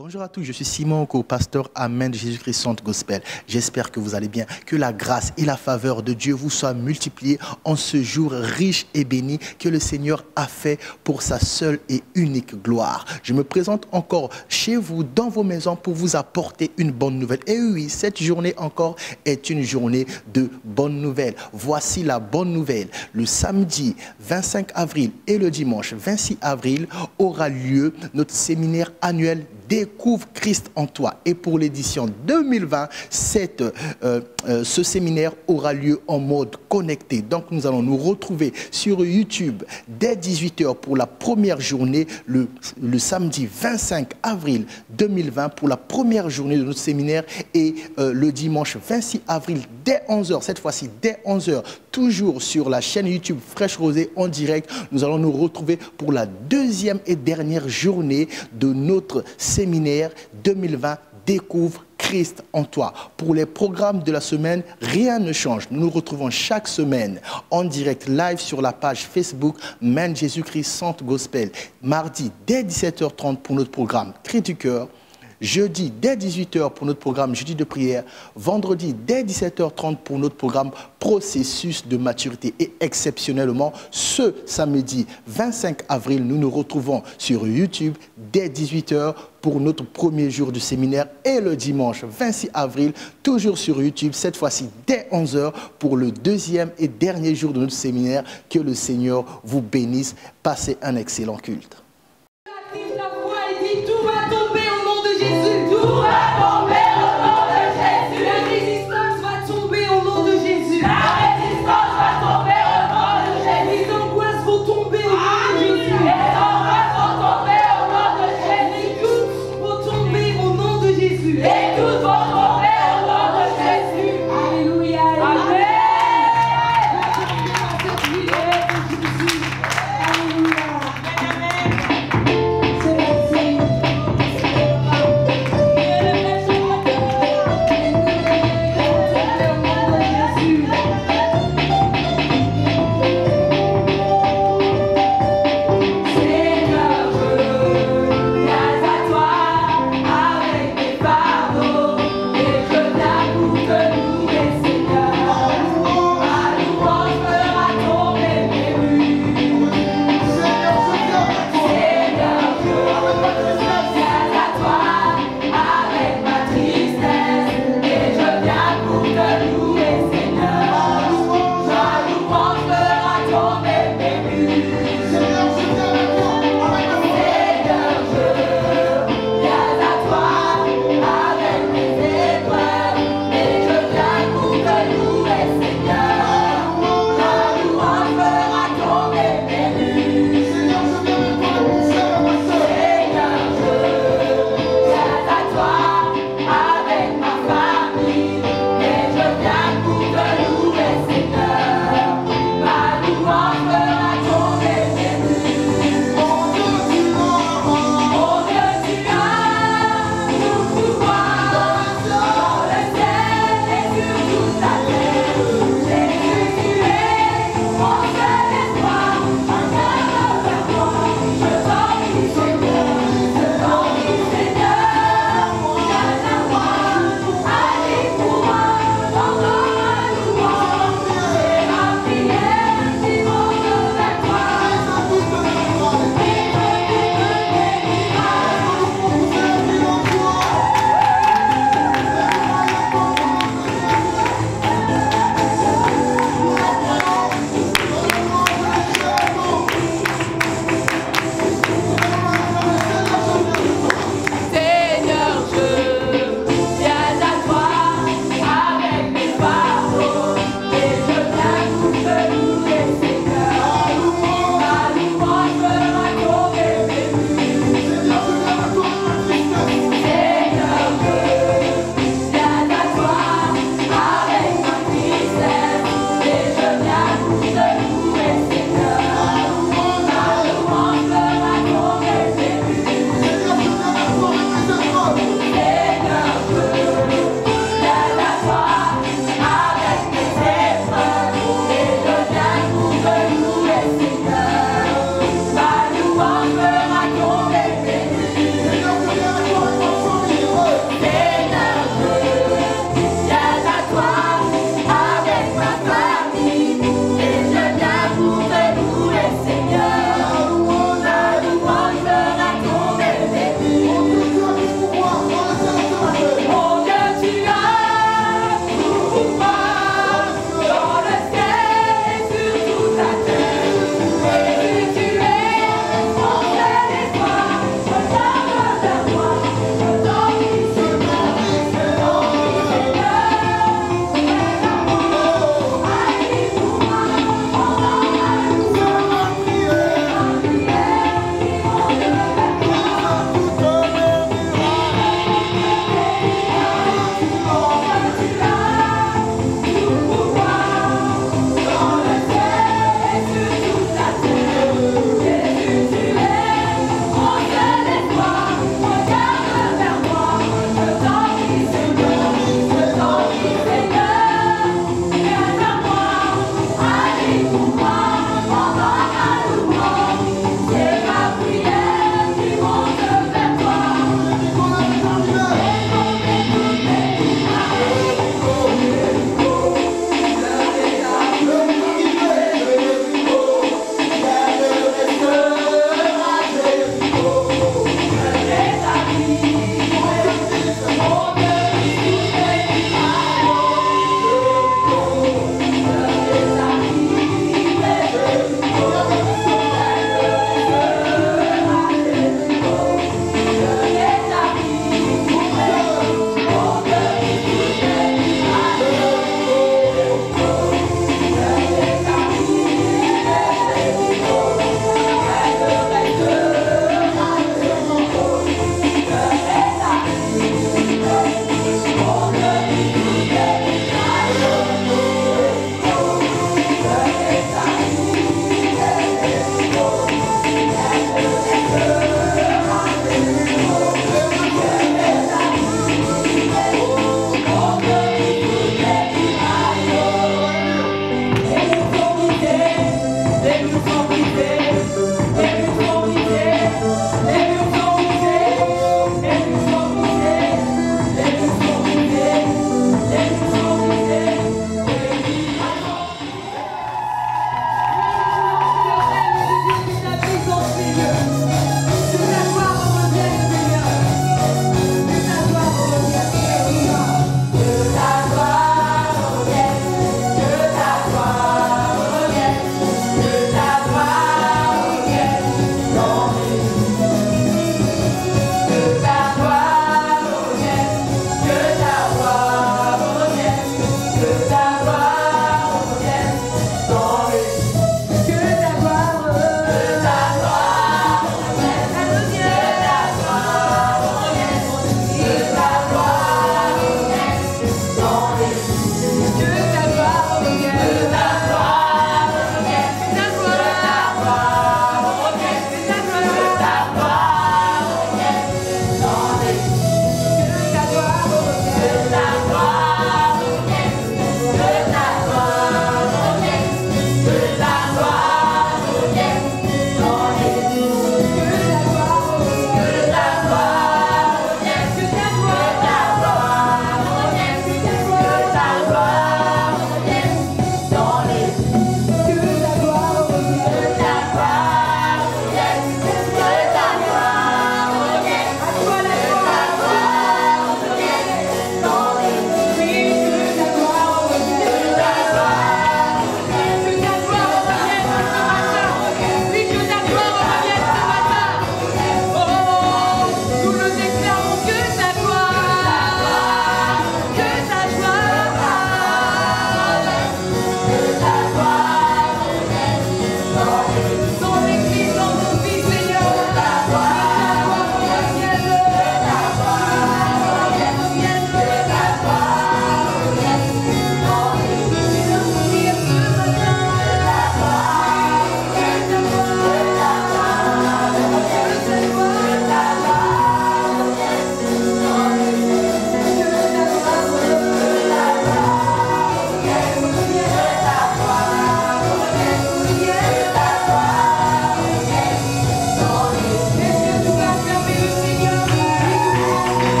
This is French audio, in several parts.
Bonjour à tous, je suis Simon, co-pasteur Amen de Jésus-Christ Centre Gospel. J'espère que vous allez bien, que la grâce et la faveur de Dieu vous soient multipliées en ce jour riche et béni que le Seigneur a fait pour sa seule et unique gloire. Je me présente encore chez vous, dans vos maisons, pour vous apporter une bonne nouvelle. Et oui, cette journée encore est une journée de bonnes nouvelles. Voici la bonne nouvelle. Le samedi 25 avril et le dimanche 26 avril aura lieu notre séminaire annuel Découvre Christ en toi. Et pour l'édition 2020, ce séminaire aura lieu en mode connecté. Donc nous allons nous retrouver sur YouTube dès 18 h pour la première journée, le samedi 25 avril 2020 pour la première journée de notre séminaire et le dimanche 26 avril dès 11 h, cette fois-ci dès 11 h, toujours sur la chaîne YouTube Fraîche Rosée en direct. Nous allons nous retrouver pour la deuxième et dernière journée de notre séminaire 2020 Découvre Christ en toi. Pour les programmes de la semaine, rien ne change. Nous nous retrouvons chaque semaine en direct live sur la page Facebook Amen Jésus-Christ Centre Gospel. Mardi dès 17 h 30 pour notre programme Cri du cœur. Jeudi dès 18 h pour notre programme Jeudi de prière. Vendredi dès 17 h 30 pour notre programme Processus de maturité. Et exceptionnellement, ce samedi 25 avril, nous nous retrouvons sur YouTube dès 18 h pour notre premier jour du séminaire. Et le dimanche 26 avril, toujours sur YouTube, cette fois-ci dès 11 h pour le deuxième et dernier jour de notre séminaire. Que le Seigneur vous bénisse. Passez un excellent culte.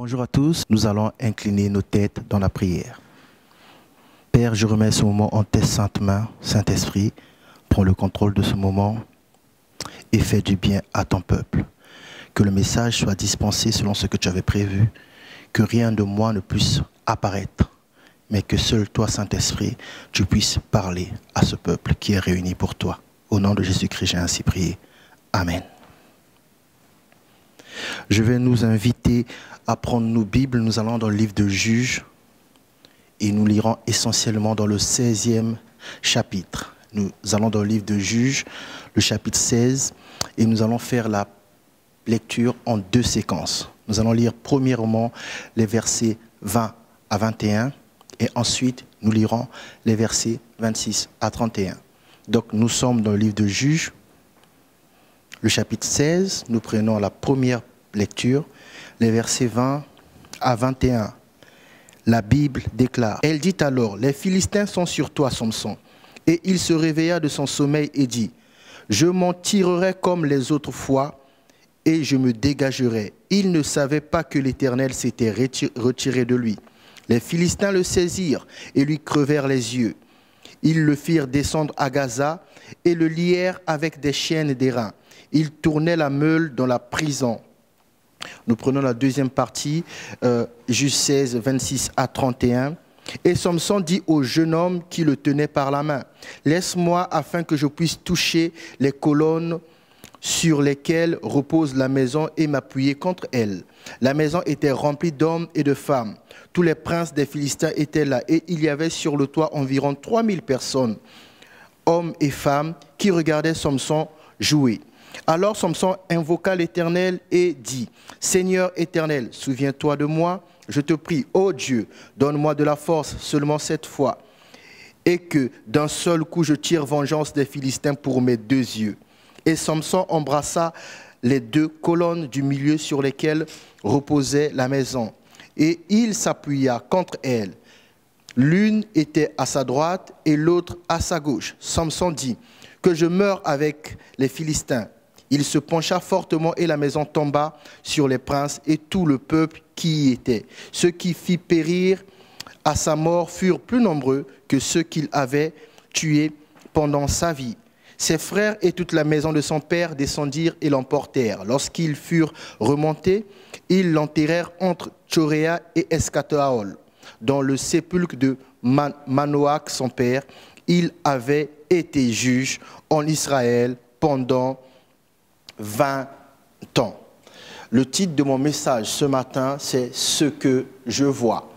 Bonjour à tous, nous allons incliner nos têtes dans la prière. Père, je remets ce moment en tes saintes mains, Saint-Esprit, prends le contrôle de ce moment et fais du bien à ton peuple. Que le message soit dispensé selon ce que tu avais prévu, que rien de moi ne puisse apparaître, mais que seul toi, Saint-Esprit, tu puisses parler à ce peuple qui est réuni pour toi. Au nom de Jésus-Christ, j'ai ainsi prié. Amen. Je vais nous inviter à prendre nos Bibles. Nous allons dans le livre de Juges et nous lirons essentiellement dans le 16e chapitre. Nous allons dans le livre de Juges, le chapitre 16, et nous allons faire la lecture en deux séquences. Nous allons lire premièrement les versets 20 à 21 et ensuite nous lirons les versets 26 à 31. Donc nous sommes dans le livre de Juges, le chapitre 16, nous prenons la première lecture, les versets 20 à 21. La Bible déclare, elle dit alors, les Philistins sont sur toi, Samson. Et il se réveilla de son sommeil et dit, je m'en tirerai comme les autres fois et je me dégagerai. Il ne savait pas que l'Éternel s'était retiré de lui. Les Philistins le saisirent et lui crevèrent les yeux. Ils le firent descendre à Gaza et le lièrent avec des chaînes et des reins. Il tournait la meule dans la prison. Nous prenons la deuxième partie, Juges 16, 26 à 31. Et Samson dit au jeune homme qui le tenait par la main, « Laisse-moi afin que je puisse toucher les colonnes sur lesquelles repose la maison et m'appuyer contre elles. » La maison était remplie d'hommes et de femmes. Tous les princes des Philistins étaient là et il y avait sur le toit environ 3000 personnes, hommes et femmes, qui regardaient Samson jouer. Alors Samson invoqua l'Éternel et dit, « Seigneur éternel, souviens-toi de moi, je te prie, ô Dieu, donne-moi de la force seulement cette fois, et que d'un seul coup je tire vengeance des Philistins pour mes deux yeux. » Et Samson embrassa les deux colonnes du milieu sur lesquelles reposait la maison, et il s'appuya contre elles. L'une était à sa droite et l'autre à sa gauche. Samson dit, « Que je meure avec les Philistins. » Il se pencha fortement et la maison tomba sur les princes et tout le peuple qui y était. Ceux qui fit périr à sa mort furent plus nombreux que ceux qu'il avait tués pendant sa vie. Ses frères et toute la maison de son père descendirent et l'emportèrent. Lorsqu'ils furent remontés, ils l'enterrèrent entre Tchoréa et Escataol. Dans le sépulcre de Manoach, son père, il avait été juge en Israël pendant 20 ans. Le titre de mon message ce matin, c'est « Ce que je vois ».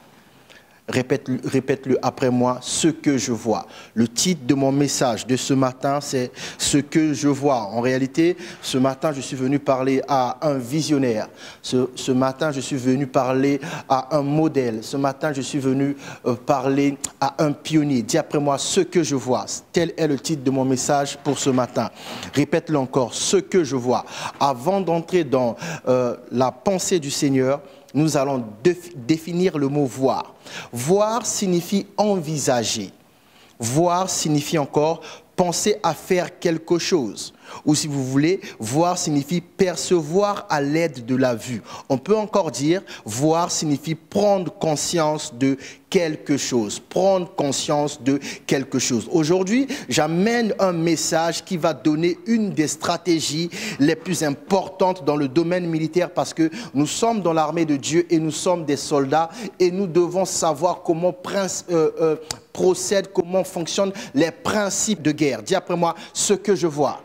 Répète-le après moi, « Ce que je vois ». Le titre de mon message de ce matin, c'est « Ce que je vois ». En réalité, ce matin, je suis venu parler à un visionnaire. Ce matin, je suis venu parler à un modèle. Ce matin, je suis venu parler à un pionnier. Dis après moi, « Ce que je vois ». Tel est le titre de mon message pour ce matin. Répète-le encore, « Ce que je vois ». Avant d'entrer dans la pensée du Seigneur, nous allons définir le mot « voir ». Voir signifie envisager. Voir signifie encore penser à faire quelque chose. Ou si vous voulez, voir signifie percevoir à l'aide de la vue. On peut encore dire, voir signifie prendre conscience de quelque chose. Prendre conscience de quelque chose. Aujourd'hui, j'amène un message qui va donner une des stratégies les plus importantes dans le domaine militaire parce que nous sommes dans l'armée de Dieu et nous sommes des soldats et nous devons savoir comment procèdent, comment fonctionnent les principes de guerre. Dis après moi, ce que je vois.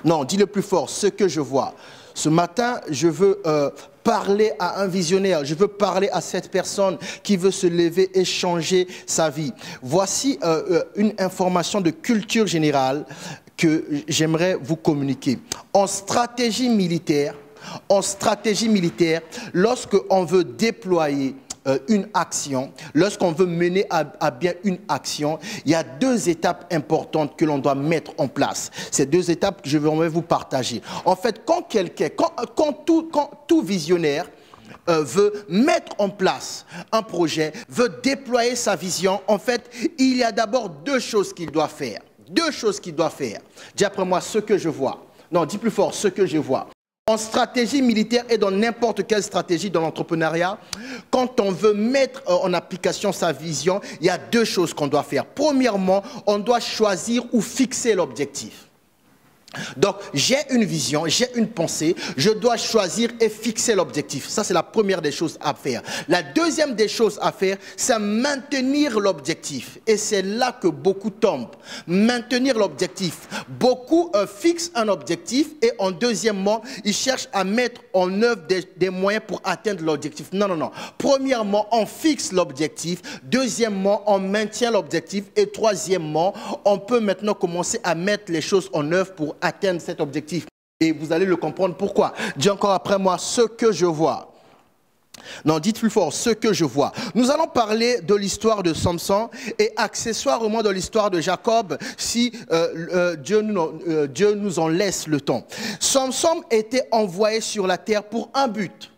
Non, dis le plus fort, ce que je vois. Ce matin, je veux parler à un visionnaire, je veux parler à cette personne qui veut se lever et changer sa vie. Voici une information de culture générale que j'aimerais vous communiquer. En stratégie militaire, lorsqu'on veut déployer une action, lorsqu'on veut mener à bien une action, il y a deux étapes importantes que l'on doit mettre en place. Ces deux étapes que je vais vous partager. En fait, quand tout visionnaire veut mettre en place un projet, veut déployer sa vision, en fait, il y a d'abord deux choses qu'il doit faire. Deux choses qu'il doit faire. Dis après moi ce que je vois. Non, dis plus fort, ce que je vois. En stratégie militaire et dans n'importe quelle stratégie dans l'entrepreneuriat, quand on veut mettre en application sa vision, il y a deux choses qu'on doit faire. Premièrement, on doit choisir ou fixer l'objectif. Donc, j'ai une vision, j'ai une pensée, je dois choisir et fixer l'objectif. Ça, c'est la première des choses à faire. La deuxième des choses à faire, c'est maintenir l'objectif. Et c'est là que beaucoup tombent. Maintenir l'objectif. Beaucoup fixent un objectif et en deuxièmement, ils cherchent à mettre en œuvre des moyens pour atteindre l'objectif. Non, non, non. Premièrement, on fixe l'objectif. Deuxièmement, on maintient l'objectif. Et troisièmement, on peut maintenant commencer à mettre les choses en œuvre pour atteindre cet objectif. Et vous allez le comprendre pourquoi. Dis encore après moi, ce que je vois. Non, dites plus fort, ce que je vois. Nous allons parler de l'histoire de Samson et accessoirement de l'histoire de Jacob si Dieu nous en laisse le temps. Samson était envoyé sur la terre pour un but.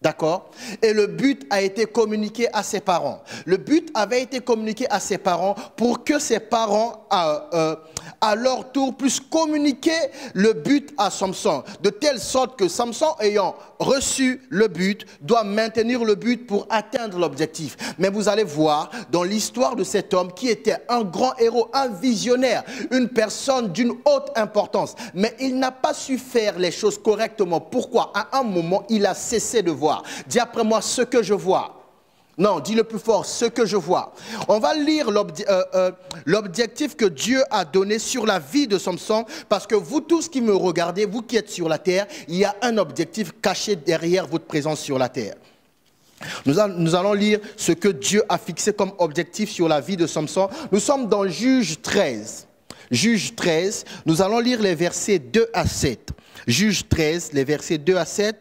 D'accord? Et le but a été communiqué à ses parents. Le but avait été communiqué à ses parents pour que ses parents, à leur tour, puissent communiquer le but à Samson. De telle sorte que Samson, ayant reçu le but, doit maintenir le but pour atteindre l'objectif. Mais vous allez voir, dans l'histoire de cet homme qui était un grand héros, un visionnaire, une personne d'une haute importance, mais il n'a pas su faire les choses correctement. Pourquoi? À un moment, il a cessé de voir. Dis après moi ce que je vois. Non, dis le plus fort, ce que je vois. On va lire l'objectif que Dieu a donné sur la vie de Samson, parce que vous tous qui me regardez, vous qui êtes sur la terre, il y a un objectif caché derrière votre présence sur la terre. Nous allons lire ce que Dieu a fixé comme objectif sur la vie de Samson. Nous sommes dans Juge 13. Juge 13, nous allons lire les versets 2 à 7. Juge 13, les versets 2 à 7.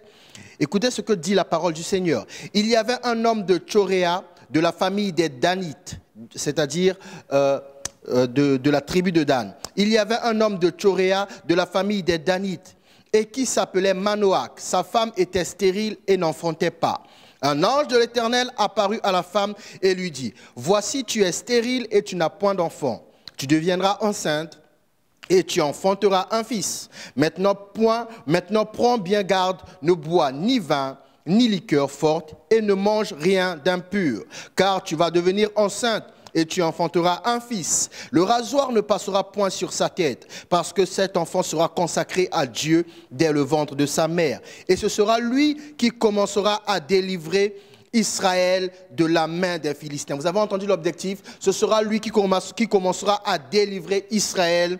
Écoutez ce que dit la parole du Seigneur. Il y avait un homme de Tchoréa, de la famille des Danites, c'est-à-dire de la tribu de Dan. Il y avait un homme de Tchoréa, de la famille des Danites, et qui s'appelait Manoach. Sa femme était stérile et n'enfantait pas. Un ange de l'Éternel apparut à la femme et lui dit, « Voici, tu es stérile et tu n'as point d'enfant. Tu deviendras enceinte et tu enfanteras un fils. Maintenant, prends bien garde, ne bois ni vin, ni liqueur forte, et ne mange rien d'impur, car tu vas devenir enceinte, et tu enfanteras un fils. Le rasoir ne passera point sur sa tête, parce que cet enfant sera consacré à Dieu dès le ventre de sa mère. Et ce sera lui qui commencera à délivrer Israël de la main des Philistins. » Vous avez entendu l'objectif? Ce sera lui qui commencera à délivrer Israël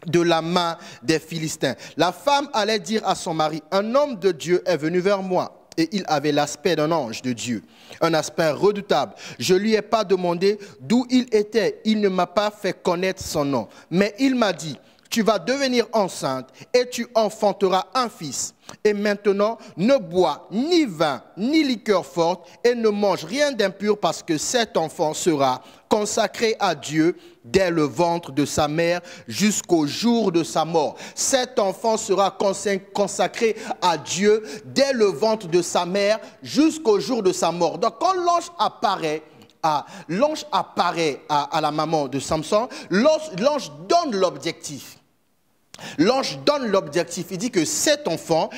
de la main des Philistins. La femme allait dire à son mari, « Un homme de Dieu est venu vers moi, et il avait l'aspect d'un ange de Dieu, un aspect redoutable. Je ne lui ai pas demandé d'où il était, il ne m'a pas fait connaître son nom. Mais il m'a dit, tu vas devenir enceinte et tu enfanteras un fils. Et maintenant, ne bois ni vin, ni liqueur forte, et ne mange rien d'impur, parce que cet enfant sera consacré à Dieu dès le ventre de sa mère jusqu'au jour de sa mort. Cet enfant sera consacré à Dieu dès le ventre de sa mère jusqu'au jour de sa mort. » Donc quand l'ange apparaît à la maman de Samson, l'ange donne l'objectif. L'ange donne l'objectif. Il dit que cet enfant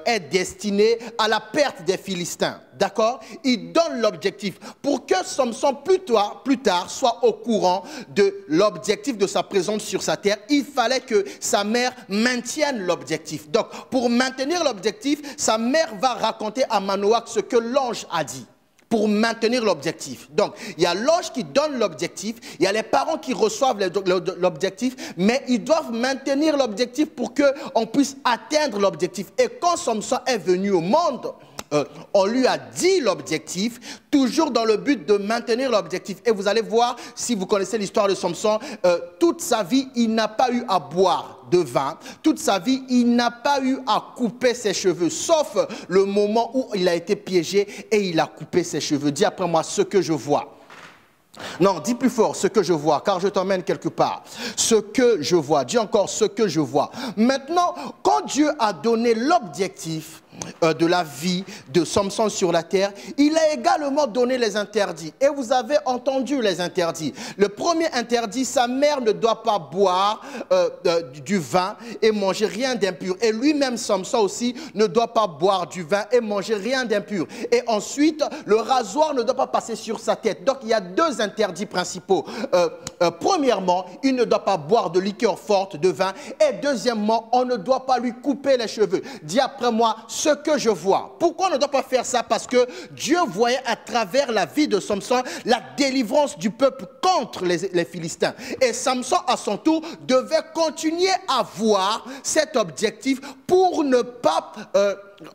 est destiné à la perte des Philistins. D'accord? Il donne l'objectif pour que Samson plus tard soit au courant de l'objectif de sa présence sur sa terre. Il fallait que sa mère maintienne l'objectif. Donc, pour maintenir l'objectif, sa mère va raconter à Manoach ce que l'ange a dit, pour maintenir l'objectif. Donc, il y a l'ange qui donne l'objectif, il y a les parents qui reçoivent l'objectif, mais ils doivent maintenir l'objectif pour qu'on puisse atteindre l'objectif. Et quand Samson est venu au monde, on lui a dit l'objectif, toujours dans le but de maintenir l'objectif. Et vous allez voir, si vous connaissez l'histoire de Samson, toute sa vie, il n'a pas eu à boire de vin. Toute sa vie, il n'a pas eu à couper ses cheveux, sauf le moment où il a été piégé et il a coupé ses cheveux. Dis après moi ce que je vois. Non, dis plus fort ce que je vois, car je t'emmène quelque part. Ce que je vois, dis encore ce que je vois. Maintenant, quand Dieu a donné l'objectif, de la vie de Samson sur la terre, il a également donné les interdits. Et vous avez entendu les interdits. Le premier interdit, sa mère ne doit pas boire du vin et manger rien d'impur. Et lui-même, Samson aussi, ne doit pas boire du vin et manger rien d'impur. Et ensuite, le rasoir ne doit pas passer sur sa tête. Donc, il y a deux interdits principaux. Premièrement, il ne doit pas boire de liqueur forte, de vin. Et deuxièmement, on ne doit pas lui couper les cheveux. Dis après moi ce que je vois. Pourquoi on ne doit pas faire ça? Parce que Dieu voyait à travers la vie de Samson la délivrance du peuple contre les Philistins. Et Samson, à son tour, devait continuer à voir cet objectif pour ne pas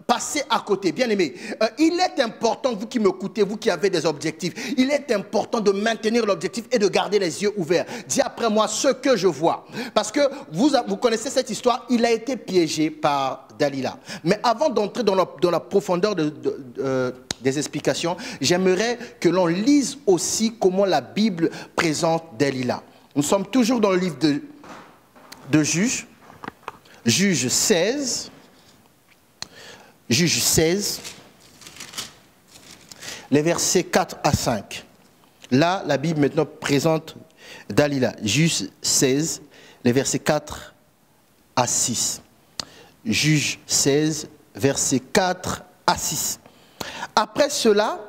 passer à côté. Bien aimé, il est important, vous qui m'écoutez, vous qui avez des objectifs, il est important de maintenir l'objectif et de garder les yeux ouverts. Dis après moi ce que je vois. Parce que vous connaissez cette histoire, il a été piégé par Dalila. Mais avant d'entrer dans la profondeur des explications, j'aimerais que l'on lise aussi comment la Bible présente Dalila. Nous sommes toujours dans le livre de Juges, Juges 16, les versets 4 à 5. Là, la Bible maintenant présente Dalila. Juges 16, les versets 4 à 6. Juges 16, versets 4 à 6. Après cela,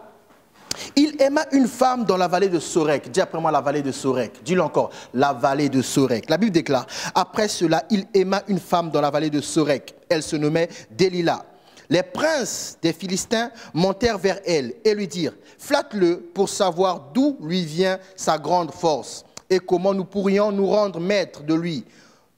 il aima une femme dans la vallée de Sorek. Dis après moi la vallée de Sorek. Dis-le encore, la vallée de Sorek. La Bible déclare, après cela, il aima une femme dans la vallée de Sorek. Elle se nommait Delilah. Les princes des Philistins montèrent vers elle et lui dirent, flatte-le pour savoir d'où lui vient sa grande force et comment nous pourrions nous rendre maîtres de lui.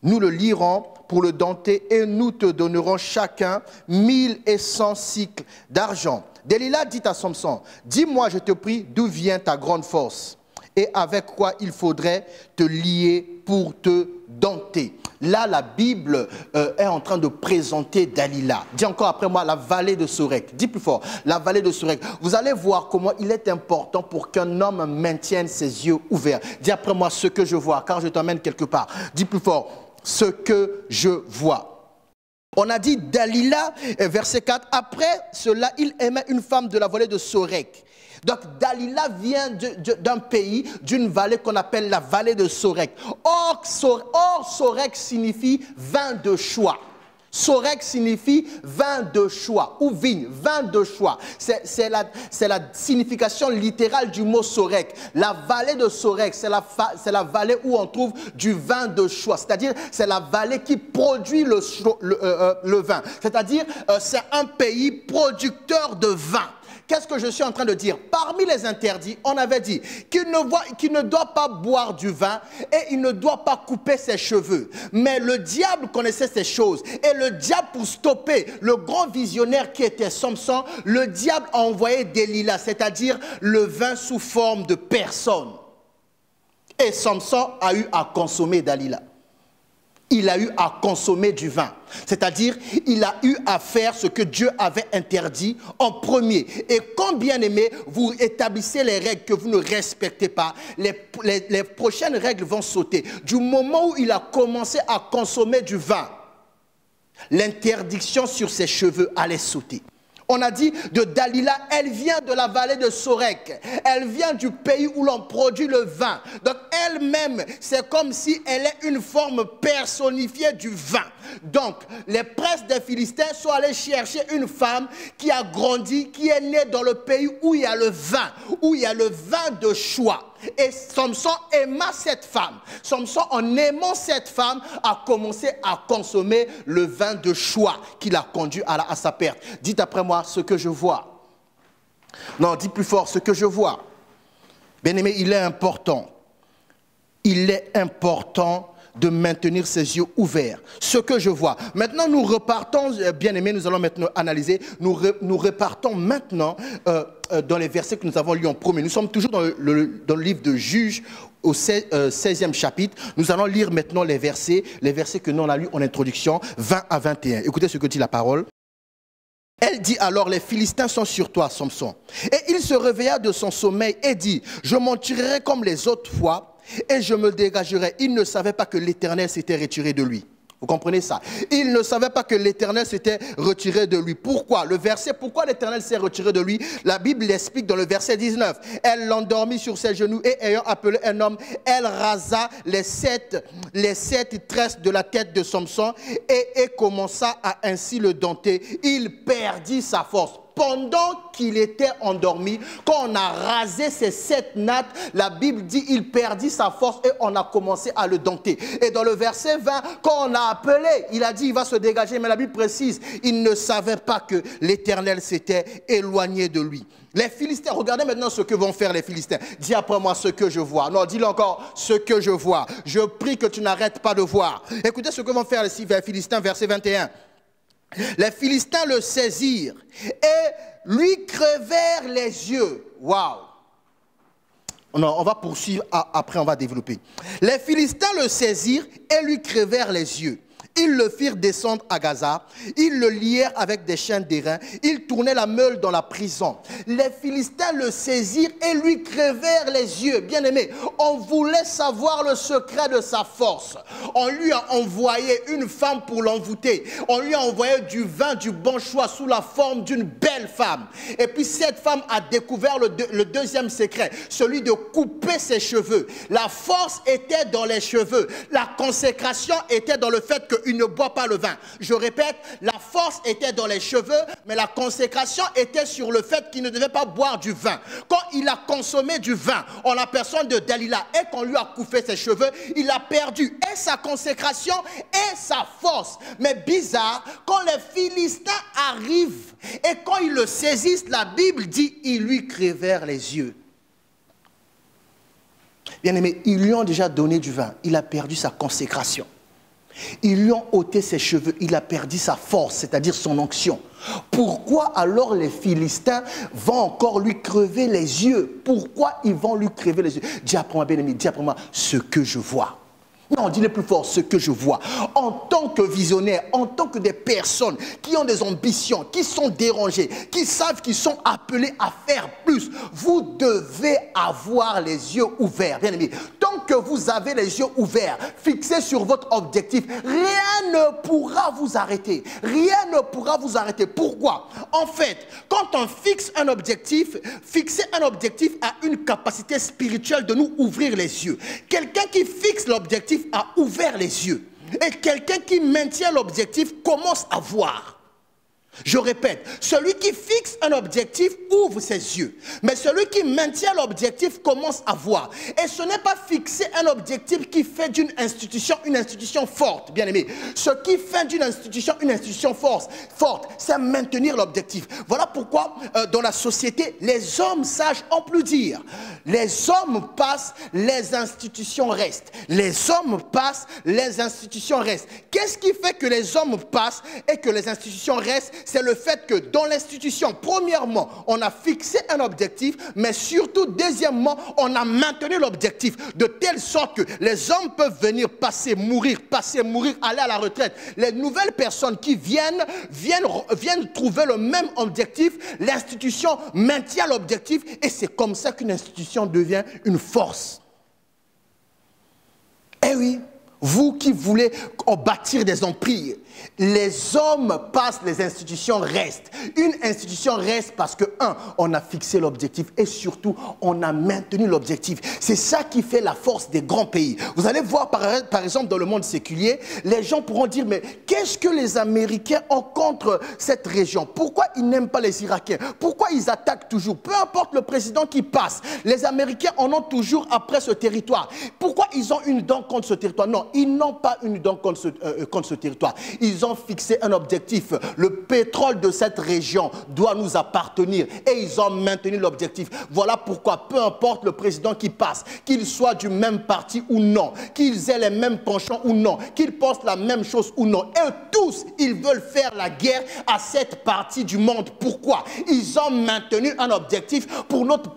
Nous le lirons pour le dompter et nous te donnerons chacun 1100 cycles d'argent. Delilah dit à Samson, dis-moi, je te prie, d'où vient ta grande force et avec quoi il faudrait te lier pour te dompter. Là, la Bible est en train de présenter Dalila. Dis encore après moi, la vallée de Sorek. Dis plus fort, la vallée de Sorek. Vous allez voir comment il est important pour qu'un homme maintienne ses yeux ouverts. Dis après moi ce que je vois, car je t'emmène quelque part. Dis plus fort, ce que je vois. On a dit Dalila, verset 4, après cela, il aimait une femme de la vallée de Sorek. Donc Dalila vient d'un pays, d'une vallée qu'on appelle la vallée de Sorek. Or Sorek signifie vin de choix. Sorek signifie vin de choix ou vigne, vin de choix. C'est la signification littérale du mot Sorek. La vallée de Sorek, c'est la vallée où on trouve du vin de choix. C'est-à-dire, c'est la vallée qui produit le vin. C'est-à-dire, c'est un pays producteur de vin. Qu'est-ce que je suis en train de dire? Parmi les interdits, on avait dit qu'il ne doit pas boire du vin et il ne doit pas couper ses cheveux. Mais le diable connaissait ces choses. Et le diable, pour stopper le grand visionnaire qui était Samson, le diable a envoyé Delilah, c'est-à-dire le vin sous forme de personne. Et Samson a eu à consommer Dalila. Il a eu à consommer du vin. C'est-à-dire, il a eu à faire ce que Dieu avait interdit en premier. Et quand, bien aimé, vous établissez les règles que vous ne respectez pas, les prochaines règles vont sauter. Du moment où il a commencé à consommer du vin, l'interdiction sur ses cheveux allait sauter. On a dit de Dalila, elle vient de la vallée de Sorek. Elle vient du pays où l'on produit le vin. Donc elle-même, c'est comme si elle est une forme personnifiée du vin. Donc les princes des Philistins sont allés chercher une femme qui a grandi, qui est née dans le pays où il y a le vin, où il y a le vin de choix. Et Samson aima cette femme. Samson, en aimant cette femme, a commencé à consommer le vin de choix qui l'a conduit à sa perte. Dites après moi ce que je vois. Non, dis plus fort ce que je vois. Bien-aimé, il est important. Il est important de maintenir ses yeux ouverts. Ce que je vois. Maintenant, nous repartons, bien-aimés, nous allons maintenant analyser. Nous repartons maintenant dans les versets que nous avons lus en premier. Nous sommes toujours dans le livre de Juges, au 16e chapitre. Nous allons lire maintenant les versets que nous avons lus en introduction, 20 à 21. Écoutez ce que dit la parole. Elle dit alors, les Philistins sont sur toi, Samson. Et il se réveilla de son sommeil et dit, je m'en tirerai comme les autres fois et je me dégagerai. Il ne savait pas que l'Éternel s'était retiré de lui. Vous comprenez ça? Il ne savait pas que l'Éternel s'était retiré de lui. Pourquoi? Le verset, pourquoi l'Éternel s'est retiré de lui? La Bible l'explique dans le verset 19. Elle l'endormit sur ses genoux et ayant appelé un homme, elle rasa les sept tresses de la tête de Samson et commença à ainsi le dompter. Il perdit sa force. Pendant qu'il était endormi, quand on a rasé ses 7 nattes, la Bible dit il perdit sa force et on a commencé à le dompter. Et dans le verset 20, quand on a appelé, il a dit il va se dégager, mais la Bible précise, il ne savait pas que l'Éternel s'était éloigné de lui. Les Philistins, regardez maintenant ce que vont faire les Philistins. Dis après moi ce que je vois. Non, dis-le encore, ce que je vois. Je prie que tu n'arrêtes pas de voir. Écoutez ce que vont faire les Philistins, verset 21. Les Philistins le saisirent et lui crevèrent les yeux. Waouh! Non, on va poursuivre, après on va développer. Les Philistins le saisirent et lui crevèrent les yeux. Ils le firent descendre à Gaza, ils le lièrent avec des chaînes d'airain, ils tournaient la meule dans la prison. Les Philistins le saisirent et lui crevèrent les yeux. Bien-aimé, on voulait savoir le secret de sa force. On lui a envoyé une femme pour l'envoûter. On lui a envoyé du vin, du bon choix sous la forme d'une belle femme. Et puis cette femme a découvert le deuxième secret, celui de couper ses cheveux. La force était dans les cheveux. La consécration était dans le fait que il ne boit pas le vin. Je répète, la force était dans les cheveux, mais la consécration était sur le fait qu'il ne devait pas boire du vin. Quand il a consommé du vin en la personne de Dalila et qu'on lui a coupé ses cheveux, il a perdu et sa consécration et sa force. Mais bizarre, quand les Philistins arrivent et quand ils le saisissent, la Bible dit, ils lui crevèrent les yeux. Bien aimé, ils lui ont déjà donné du vin, il a perdu sa consécration. Ils lui ont ôté ses cheveux, il a perdu sa force, c'est-à-dire son onction. Pourquoi alors les Philistins vont encore lui crever les yeux? Pourquoi ils vont lui crever les yeux? Dis après moi, bien-aimé, dis après moi, ce que je vois. Non, dis-le plus fort, ce que je vois. En tant que visionnaire, en tant que des personnes qui ont des ambitions, qui sont dérangées, qui savent qu'ils sont appelés à faire plus, vous devez avoir les yeux ouverts. Bien aimé, tant que vous avez les yeux ouverts, fixés sur votre objectif, rien ne pourra vous arrêter. Rien ne pourra vous arrêter. Pourquoi? En fait, quand on fixe un objectif, fixer un objectif a une capacité spirituelle de nous ouvrir les yeux. Quelqu'un qui fixe l'objectif a ouvert les yeux. Et quelqu'un qui maintient l'objectif commence à voir. Je répète, celui qui fixe un objectif ouvre ses yeux. Mais celui qui maintient l'objectif commence à voir. Et ce n'est pas fixer un objectif qui fait d'une institution une institution forte, bien aimé. Ce qui fait d'une institution une institution forte, c'est maintenir l'objectif. Voilà pourquoi dans la société, les hommes sages ont plus dire. Les hommes passent, les institutions restent. Les hommes passent, les institutions restent. Qu'est-ce qui fait que les hommes passent et que les institutions restent? C'est le fait que dans l'institution, premièrement, on a fixé un objectif, mais surtout, deuxièmement, on a maintenu l'objectif de telle sorte que les hommes peuvent venir passer, mourir, aller à la retraite. Les nouvelles personnes qui viennent trouver le même objectif, l'institution maintient l'objectif et c'est comme ça qu'une institution devient une force. Eh oui, vous qui voulez bâtir des empires, les hommes passent, les institutions restent. Une institution reste parce que, on a fixé l'objectif et surtout, on a maintenu l'objectif. C'est ça qui fait la force des grands pays. Vous allez voir, par exemple, dans le monde séculier, les gens pourront dire, mais qu'est-ce que les Américains ont contre cette région? Pourquoi ils n'aiment pas les Irakiens? Pourquoi ils attaquent toujours? Peu importe le président qui passe, les Américains en ont toujours après ce territoire. Pourquoi ils ont une dent contre ce territoire? Non, ils n'ont pas une dent contre ce territoire. Ils ont fixé un objectif. Le pétrole de cette région doit nous appartenir. Et ils ont maintenu l'objectif. Voilà pourquoi, peu importe le président qui passe, qu'il soit du même parti ou non, qu'ils aient les mêmes penchants ou non, qu'ils pensent la même chose ou non, et tous, ils veulent faire la guerre à cette partie du monde. Pourquoi? Ils ont maintenu un objectif. Pour notre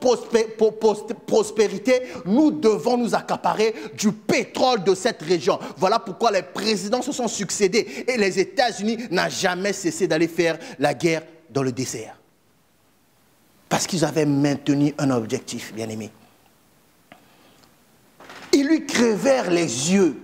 prospérité, nous devons nous accaparer du pétrole de cette région. Voilà pourquoi les présidents se sont succédés et les États-Unis n'ont jamais cessé d'aller faire la guerre dans le désert. Parce qu'ils avaient maintenu un objectif, bien aimé. Ils lui crevèrent les yeux.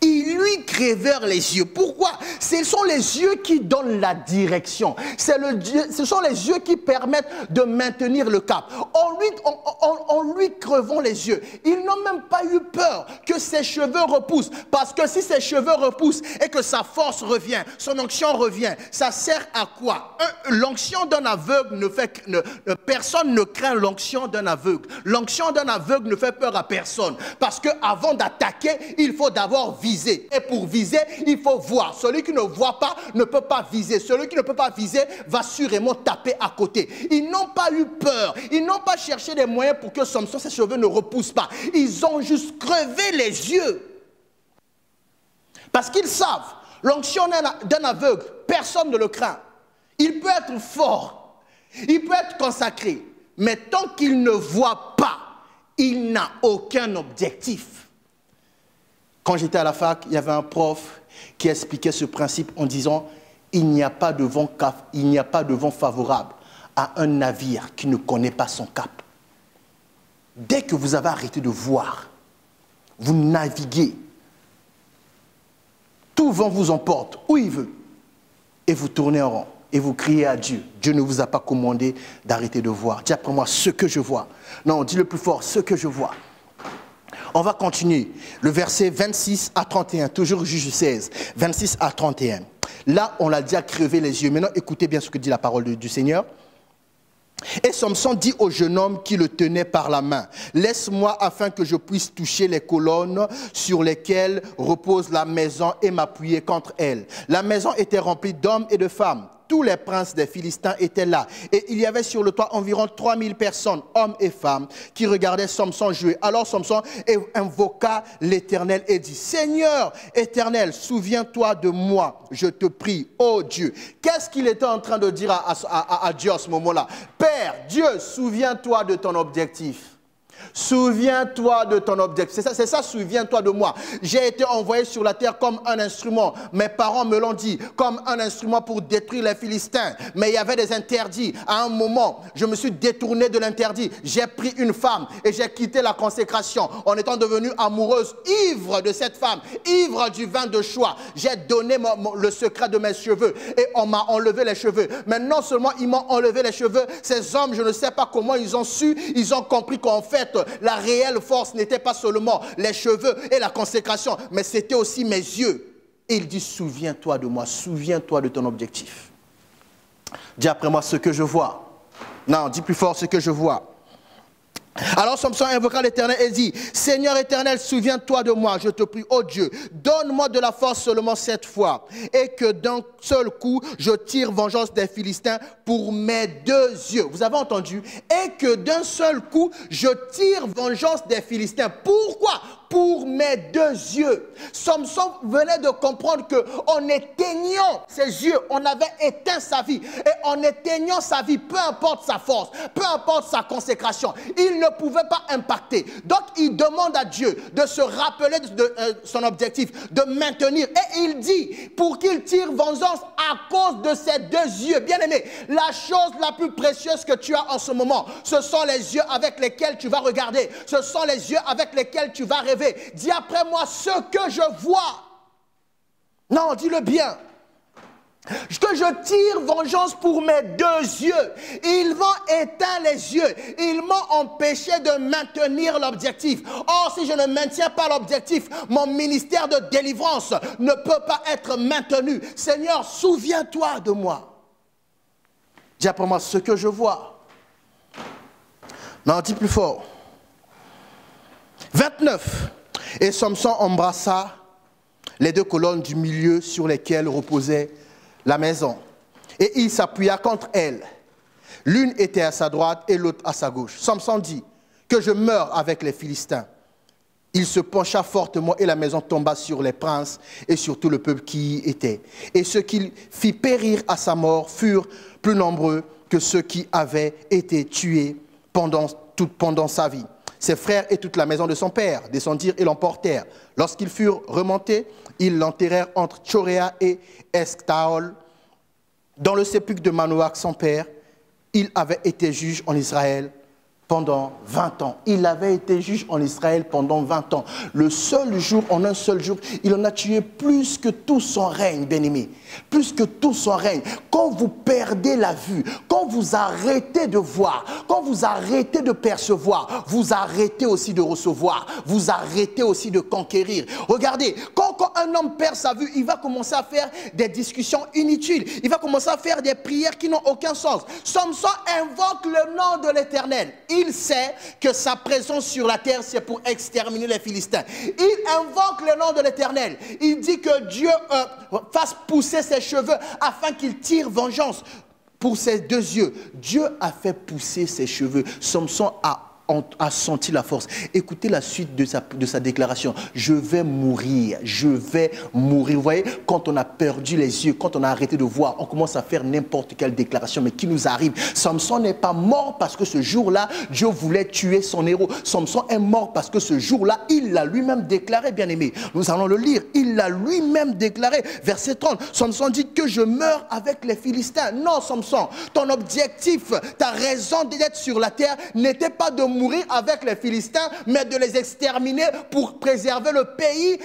Ils lui crevèrent les yeux. Pourquoi? Ce sont les yeux qui donnent la direction. Ce sont les yeux qui permettent de maintenir le cap. En lui crevant les yeux. Ils n'ont même pas eu peur que ses cheveux repoussent. Parce que si ses cheveux repoussent et que sa force revient, son onction revient, ça sert à quoi? L'onction d'un aveugle personne ne craint l'onction d'un aveugle. L'onction d'un aveugle ne fait peur à personne. Parce qu'avant d'attaquer, il faut d'abord viser. Et pour viser, il faut voir. Celui qui ne voit pas ne peut pas viser. Celui qui ne peut pas viser va sûrement taper à côté. Ils n'ont pas eu peur. Ils n'ont pas cherché des moyens pour que Samson, ses cheveux ne repoussent pas. Ils ont juste crevé les yeux. Parce qu'ils savent, l'onction d'un aveugle, personne ne le craint. Il peut être fort, il peut être consacré, mais tant qu'il ne voit pas, il n'a aucun objectif. Quand j'étais à la fac, il y avait un prof qui expliquait ce principe en disant « Il n'y a pas de vent favorable à un navire qui ne connaît pas son cap. » Dès que vous avez arrêté de voir, vous naviguez. Tout vent vous emporte où il veut. Et vous tournez en rond. Et vous criez à Dieu. Dieu ne vous a pas commandé d'arrêter de voir. Dis après moi ce que je vois. Non, dis le plus fort, ce que je vois. On va continuer. Le verset 26 à 31, toujours Juge 16, 26 à 31. Là, on l'a déjà crevé les yeux. Maintenant, écoutez bien ce que dit la parole du Seigneur. Et Samson dit au jeune homme qui le tenait par la main, « Laisse-moi afin que je puisse toucher les colonnes sur lesquelles repose la maison et m'appuyer contre elles. » La maison était remplie d'hommes et de femmes. Tous les princes des Philistins étaient là. Et il y avait sur le toit environ 3000 personnes, hommes et femmes, qui regardaient Samson jouer. Alors Samson invoqua l'Éternel et dit, « Seigneur Éternel, souviens-toi de moi, je te prie, ô Dieu. » Qu'est-ce qu'il était en train de dire à Dieu à ce moment-là? « Père, Dieu, souviens-toi de ton objectif. » Souviens-toi de ton objectif. C'est ça, souviens-toi de moi. J'ai été envoyé sur la terre comme un instrument. Mes parents me l'ont dit, comme un instrument pour détruire les Philistins. Mais il y avait des interdits. À un moment, je me suis détourné de l'interdit. J'ai pris une femme et j'ai quitté la consécration en étant devenu amoureuse, ivre de cette femme, ivre du vin de choix. J'ai donné le secret de mes cheveux et on m'a enlevé les cheveux. Mais non seulement ils m'ont enlevé les cheveux, ces hommes, je ne sais pas comment ils ont su, ils ont compris qu'en fait, la réelle force n'était pas seulement les cheveux et la consécration, mais c'était aussi mes yeux. Et il dit, souviens-toi de moi, souviens-toi de ton objectif. Dis après moi ce que je vois. Non, dis plus fort ce que je vois. Alors Samson invoqua l'Éternel et dit, Seigneur Éternel, souviens-toi de moi, je te prie, ô Dieu, donne-moi de la force seulement cette fois, et que d'un seul coup, je tire vengeance des Philistins pour mes deux yeux. Vous avez entendu? Et que d'un seul coup, je tire vengeance des Philistins. Pourquoi? Pour mes deux yeux. Samson venait de comprendre qu'en éteignant ses yeux, on avait éteint sa vie. Et en éteignant sa vie, peu importe sa force, peu importe sa consécration, il ne pouvait pas impacter. Donc il demande à Dieu de se rappeler de son objectif, de maintenir. Et il dit, pour qu'il tire vengeance à cause de ses deux yeux. Bien aimé, la chose la plus précieuse que tu as en ce moment, ce sont les yeux avec lesquels tu vas regarder. Ce sont les yeux avec lesquels tu vas rêver. Dis après moi ce que je vois. Non, dis-le bien. Que je tire vengeance pour mes deux yeux. Ils m'ont éteint les yeux. Ils m'ont empêché de maintenir l'objectif. Or, si je ne maintiens pas l'objectif, mon ministère de délivrance ne peut pas être maintenu. Seigneur, souviens-toi de moi. Dis après moi ce que je vois. Non, dis plus fort. 29. Et Samson embrassa les deux colonnes du milieu sur lesquelles reposait la maison. Et il s'appuya contre elles. L'une était à sa droite et l'autre à sa gauche. Samson dit, que je meure avec les Philistins. Il se pencha fortement et la maison tomba sur les princes et sur tout le peuple qui y était. Et ceux qu'il fit périr à sa mort furent plus nombreux que ceux qui avaient été tués pendant sa vie. Ses frères et toute la maison de son père descendirent et l'emportèrent. Lorsqu'ils furent remontés, ils l'enterrèrent entre Tchoréa et Eshtaol. Dans le sépulcre de Manoach, son père, il avait été juge en Israël pendant 20 ans. Il avait été juge en Israël pendant 20 ans. Le seul jour, en un seul jour, il en a tué plus que tout son règne, bien-aimé. Plus que tout son règne. Quand vous perdez la vue, quand vous arrêtez de voir, quand vous arrêtez de percevoir, vous arrêtez aussi de recevoir, vous arrêtez aussi de conquérir. Regardez, quand un homme perd sa vue, il va commencer à faire des discussions inutiles. Il va commencer à faire des prières qui n'ont aucun sens. Samson invoque le nom de l'Éternel. Il sait que sa présence sur la terre, c'est pour exterminer les Philistins. Il invoque le nom de l'Éternel. Il dit que Dieu fasse pousser ses cheveux afin qu'il tire vengeance pour ses deux yeux. Dieu a fait pousser ses cheveux. Samson a senti la force. Écoutez la suite de sa déclaration. Je vais mourir, je vais mourir. Vous voyez, quand on a perdu les yeux, quand on a arrêté de voir, on commence à faire n'importe quelle déclaration. Mais qui nous arrive? Samson n'est pas mort parce que ce jour-là, Dieu voulait tuer son héros. Samson est mort parce que ce jour-là, il l'a lui-même déclaré, bien-aimé. Nous allons le lire. Il l'a lui-même déclaré. Verset 30. Samson dit que je meurs avec les Philistins. Non, Samson, ton objectif, ta raison d'être sur la terre n'était pas de mourir avec les Philistins, mais de les exterminer pour préserver le pays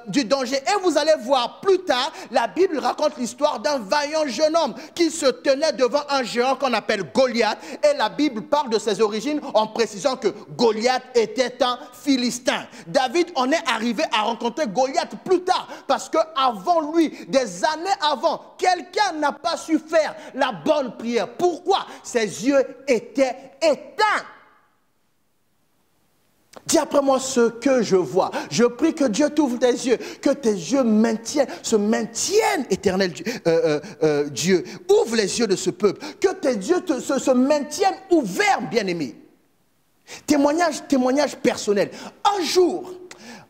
du danger. Et vous allez voir plus tard, la Bible raconte l'histoire d'un vaillant jeune homme qui se tenait devant un géant qu'on appelle Goliath. Et la Bible parle de ses origines en précisant que Goliath était un Philistin. David en est arrivé à rencontrer Goliath plus tard, parce qu'avant lui, des années avant, quelqu'un n'a pas su faire la bonne prière. Pourquoi? Ses yeux étaient éteints. Dis après moi ce que je vois. Je prie que Dieu t'ouvre tes yeux, que tes yeux se maintiennent, éternel Dieu. Ouvre les yeux de ce peuple, que tes yeux se maintiennent ouverts, bien-aimés. Témoignage personnel. Un jour,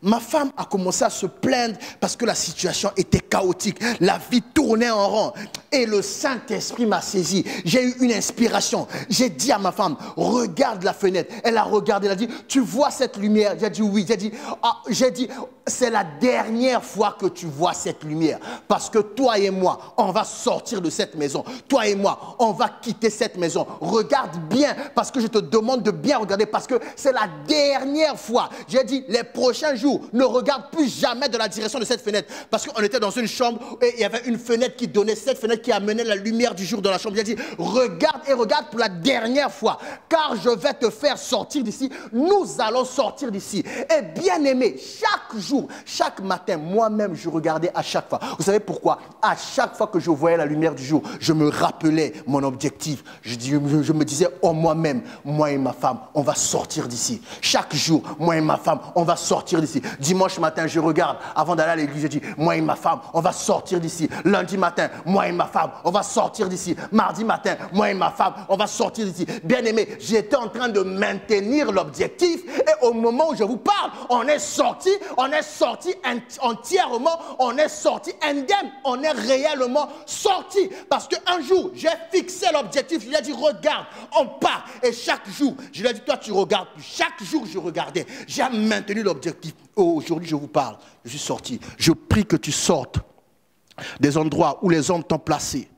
ma femme a commencé à se plaindre parce que la situation était chaotique. La vie tournait en rond. Et le Saint-Esprit m'a saisi. J'ai eu une inspiration. J'ai dit à ma femme, regarde la fenêtre. Elle a regardé, elle a dit, tu vois cette lumière? J'ai dit oui. J'ai dit, c'est la dernière fois que tu vois cette lumière. Parce que toi et moi, on va sortir de cette maison. Toi et moi, on va quitter cette maison. Regarde bien, parce que je te demande de bien regarder, parce que c'est la dernière fois. J'ai dit, les prochains jours, ne regarde plus jamais dans la direction de cette fenêtre. Parce qu'on était dans une chambre et il y avait une fenêtre qui donnait, cette fenêtre qui amenait la lumière du jour dans la chambre. J'ai dit, regarde et regarde pour la dernière fois, car je vais te faire sortir d'ici. Nous allons sortir d'ici. Et bien aimé, chaque jour, chaque matin, moi-même, je regardais à chaque fois. Vous savez pourquoi? À chaque fois que je voyais la lumière du jour, je me rappelais mon objectif. Je me disais, oh moi-même, moi et ma femme, on va sortir d'ici. Chaque jour, moi et ma femme, on va sortir d'ici. Dimanche matin, je regarde, avant d'aller à l'église, je dis, moi et ma femme, on va sortir d'ici. Lundi matin, moi et ma femme, on va sortir d'ici. Mardi matin, moi et ma femme, on va sortir d'ici. Bien aimé, j'étais en train de maintenir l'objectif et au moment où je vous parle, on est sorti entièrement, on est sorti indemne, on est réellement sorti. Parce qu'un jour, j'ai fixé l'objectif, je lui ai dit, regarde, on part. Et chaque jour, je lui ai dit, toi tu regardes. Chaque jour, je regardais. J'ai maintenu l'objectif. Oh, aujourd'hui, je vous parle. Je suis sorti. Je prie que tu sortes des endroits où les hommes t'ont placé.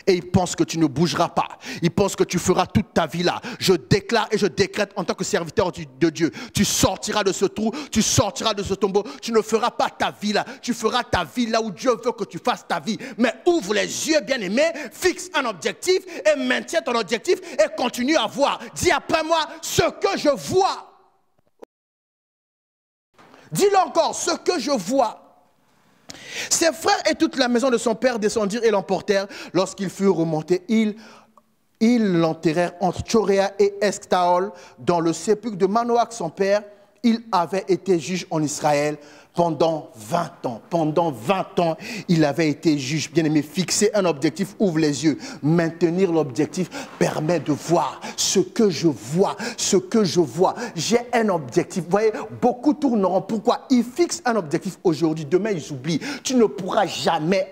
Et ils pensent que tu ne bougeras pas. Ils pensent que tu feras toute ta vie là. Je déclare et je décrète en tant que serviteur de Dieu. Tu sortiras de ce trou, tu sortiras de ce tombeau. Tu ne feras pas ta vie là. Tu feras ta vie là où Dieu veut que tu fasses ta vie. Mais ouvre les yeux, bien-aimé, fixe un objectif et maintiens ton objectif et continue à voir. Dis après moi ce que je vois. Dis-le encore, ce que je vois. Ses frères et toute la maison de son père descendirent et l'emportèrent. Lorsqu'ils furent remontés, ils l'enterrèrent entre Choréa et Eshtaol dans le sépulcre de Manoach, son père. Il avait été juge en Israël pendant 20 ans. Pendant 20 ans, il avait été juge. Bien-aimé, fixer un objectif ouvre les yeux. Maintenir l'objectif permet de voir ce que je vois. Ce que je vois. J'ai un objectif. Vous voyez, beaucoup tourneront. Pourquoi? Ils fixent un objectif aujourd'hui. Demain, ils oublient. Tu ne pourras jamais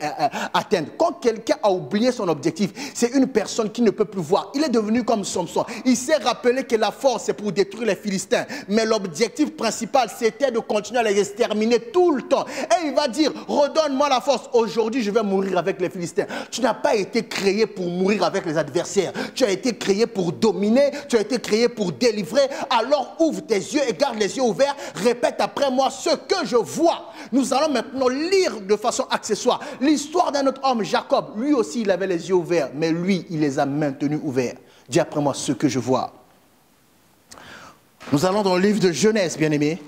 atteindre. Quand quelqu'un a oublié son objectif, c'est une personne qui ne peut plus voir. Il est devenu comme Samson. Il s'est rappelé que la force, c'est pour détruire les Philistins. Mais l'objectif principal, c'était de continuer à les exterminer est tout le temps. Et il va dire, redonne-moi la force. Aujourd'hui, je vais mourir avec les Philistins. Tu n'as pas été créé pour mourir avec les adversaires. Tu as été créé pour dominer. Tu as été créé pour délivrer. Alors ouvre tes yeux et garde les yeux ouverts. Répète après moi ce que je vois. Nous allons maintenant lire de façon accessoire l'histoire d'un autre homme, Jacob. Lui aussi, il avait les yeux ouverts, mais lui, il les a maintenus ouverts. Dis après moi ce que je vois. Nous allons dans le livre de Genèse, bien-aimés.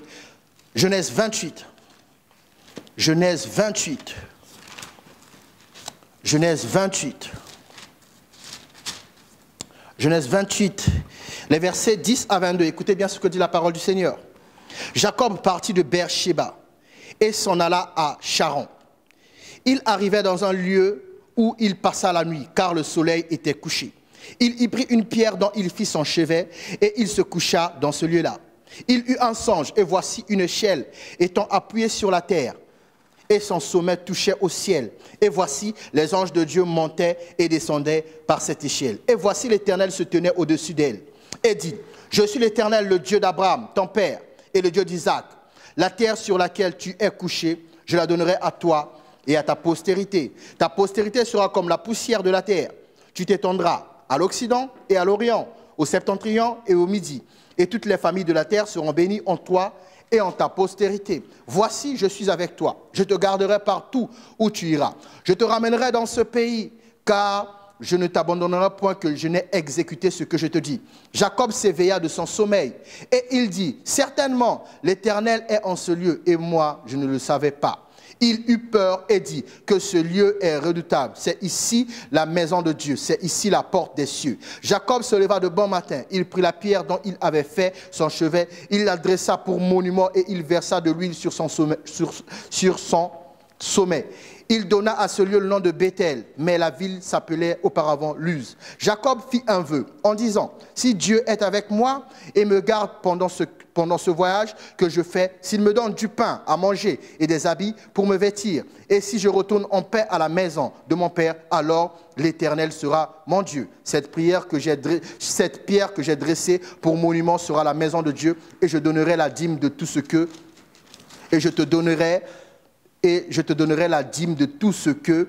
Genèse 28. Genèse 28. Genèse 28. Genèse 28, les versets 10 à 22. Écoutez bien ce que dit la parole du Seigneur. Jacob partit de Beer-Shéba et s'en alla à Charan. Il arrivait dans un lieu où il passa la nuit, car le soleil était couché. Il y prit une pierre dont il fit son chevet, et il se coucha dans ce lieu-là. Il eut un songe, et voici une échelle étant appuyée sur la terre, et son sommet touchait au ciel. Et voici, les anges de Dieu montaient et descendaient par cette échelle. Et voici, l'Éternel se tenait au-dessus d'elle, et dit, « Je suis l'Éternel, le Dieu d'Abraham, ton père, et le Dieu d'Isaac. La terre sur laquelle tu es couché, je la donnerai à toi et à ta postérité. Ta postérité sera comme la poussière de la terre. Tu t'étendras à l'Occident et à l'Orient, au septentrion et au Midi. Et toutes les familles de la terre seront bénies en toi et en ta postérité. Voici, je suis avec toi. Je te garderai partout où tu iras. Je te ramènerai dans ce pays, car je ne t'abandonnerai point que je n'ai exécuté ce que je te dis. » Jacob s'éveilla de son sommeil et il dit, « Certainement, l'Éternel est en ce lieu et moi, je ne le savais pas. » Il eut peur et dit que ce lieu est redoutable. C'est ici la maison de Dieu. C'est ici la porte des cieux. Jacob se leva de bon matin. Il prit la pierre dont il avait fait son chevet. Il la dressa pour monument et il versa de l'huile sur son sommet. Il donna à ce lieu le nom de Bethel, mais la ville s'appelait auparavant Luz. Jacob fit un vœu en disant, « Si Dieu est avec moi et me garde pendant ce voyage que je fais, s'il me donne du pain à manger et des habits pour me vêtir, et si je retourne en paix à la maison de mon père, alors l'Éternel sera mon Dieu. Cette pierre que j'ai dressée pour monument sera la maison de Dieu, et je donnerai la dîme de tout ce que... Et je te donnerai la dîme de tout ce que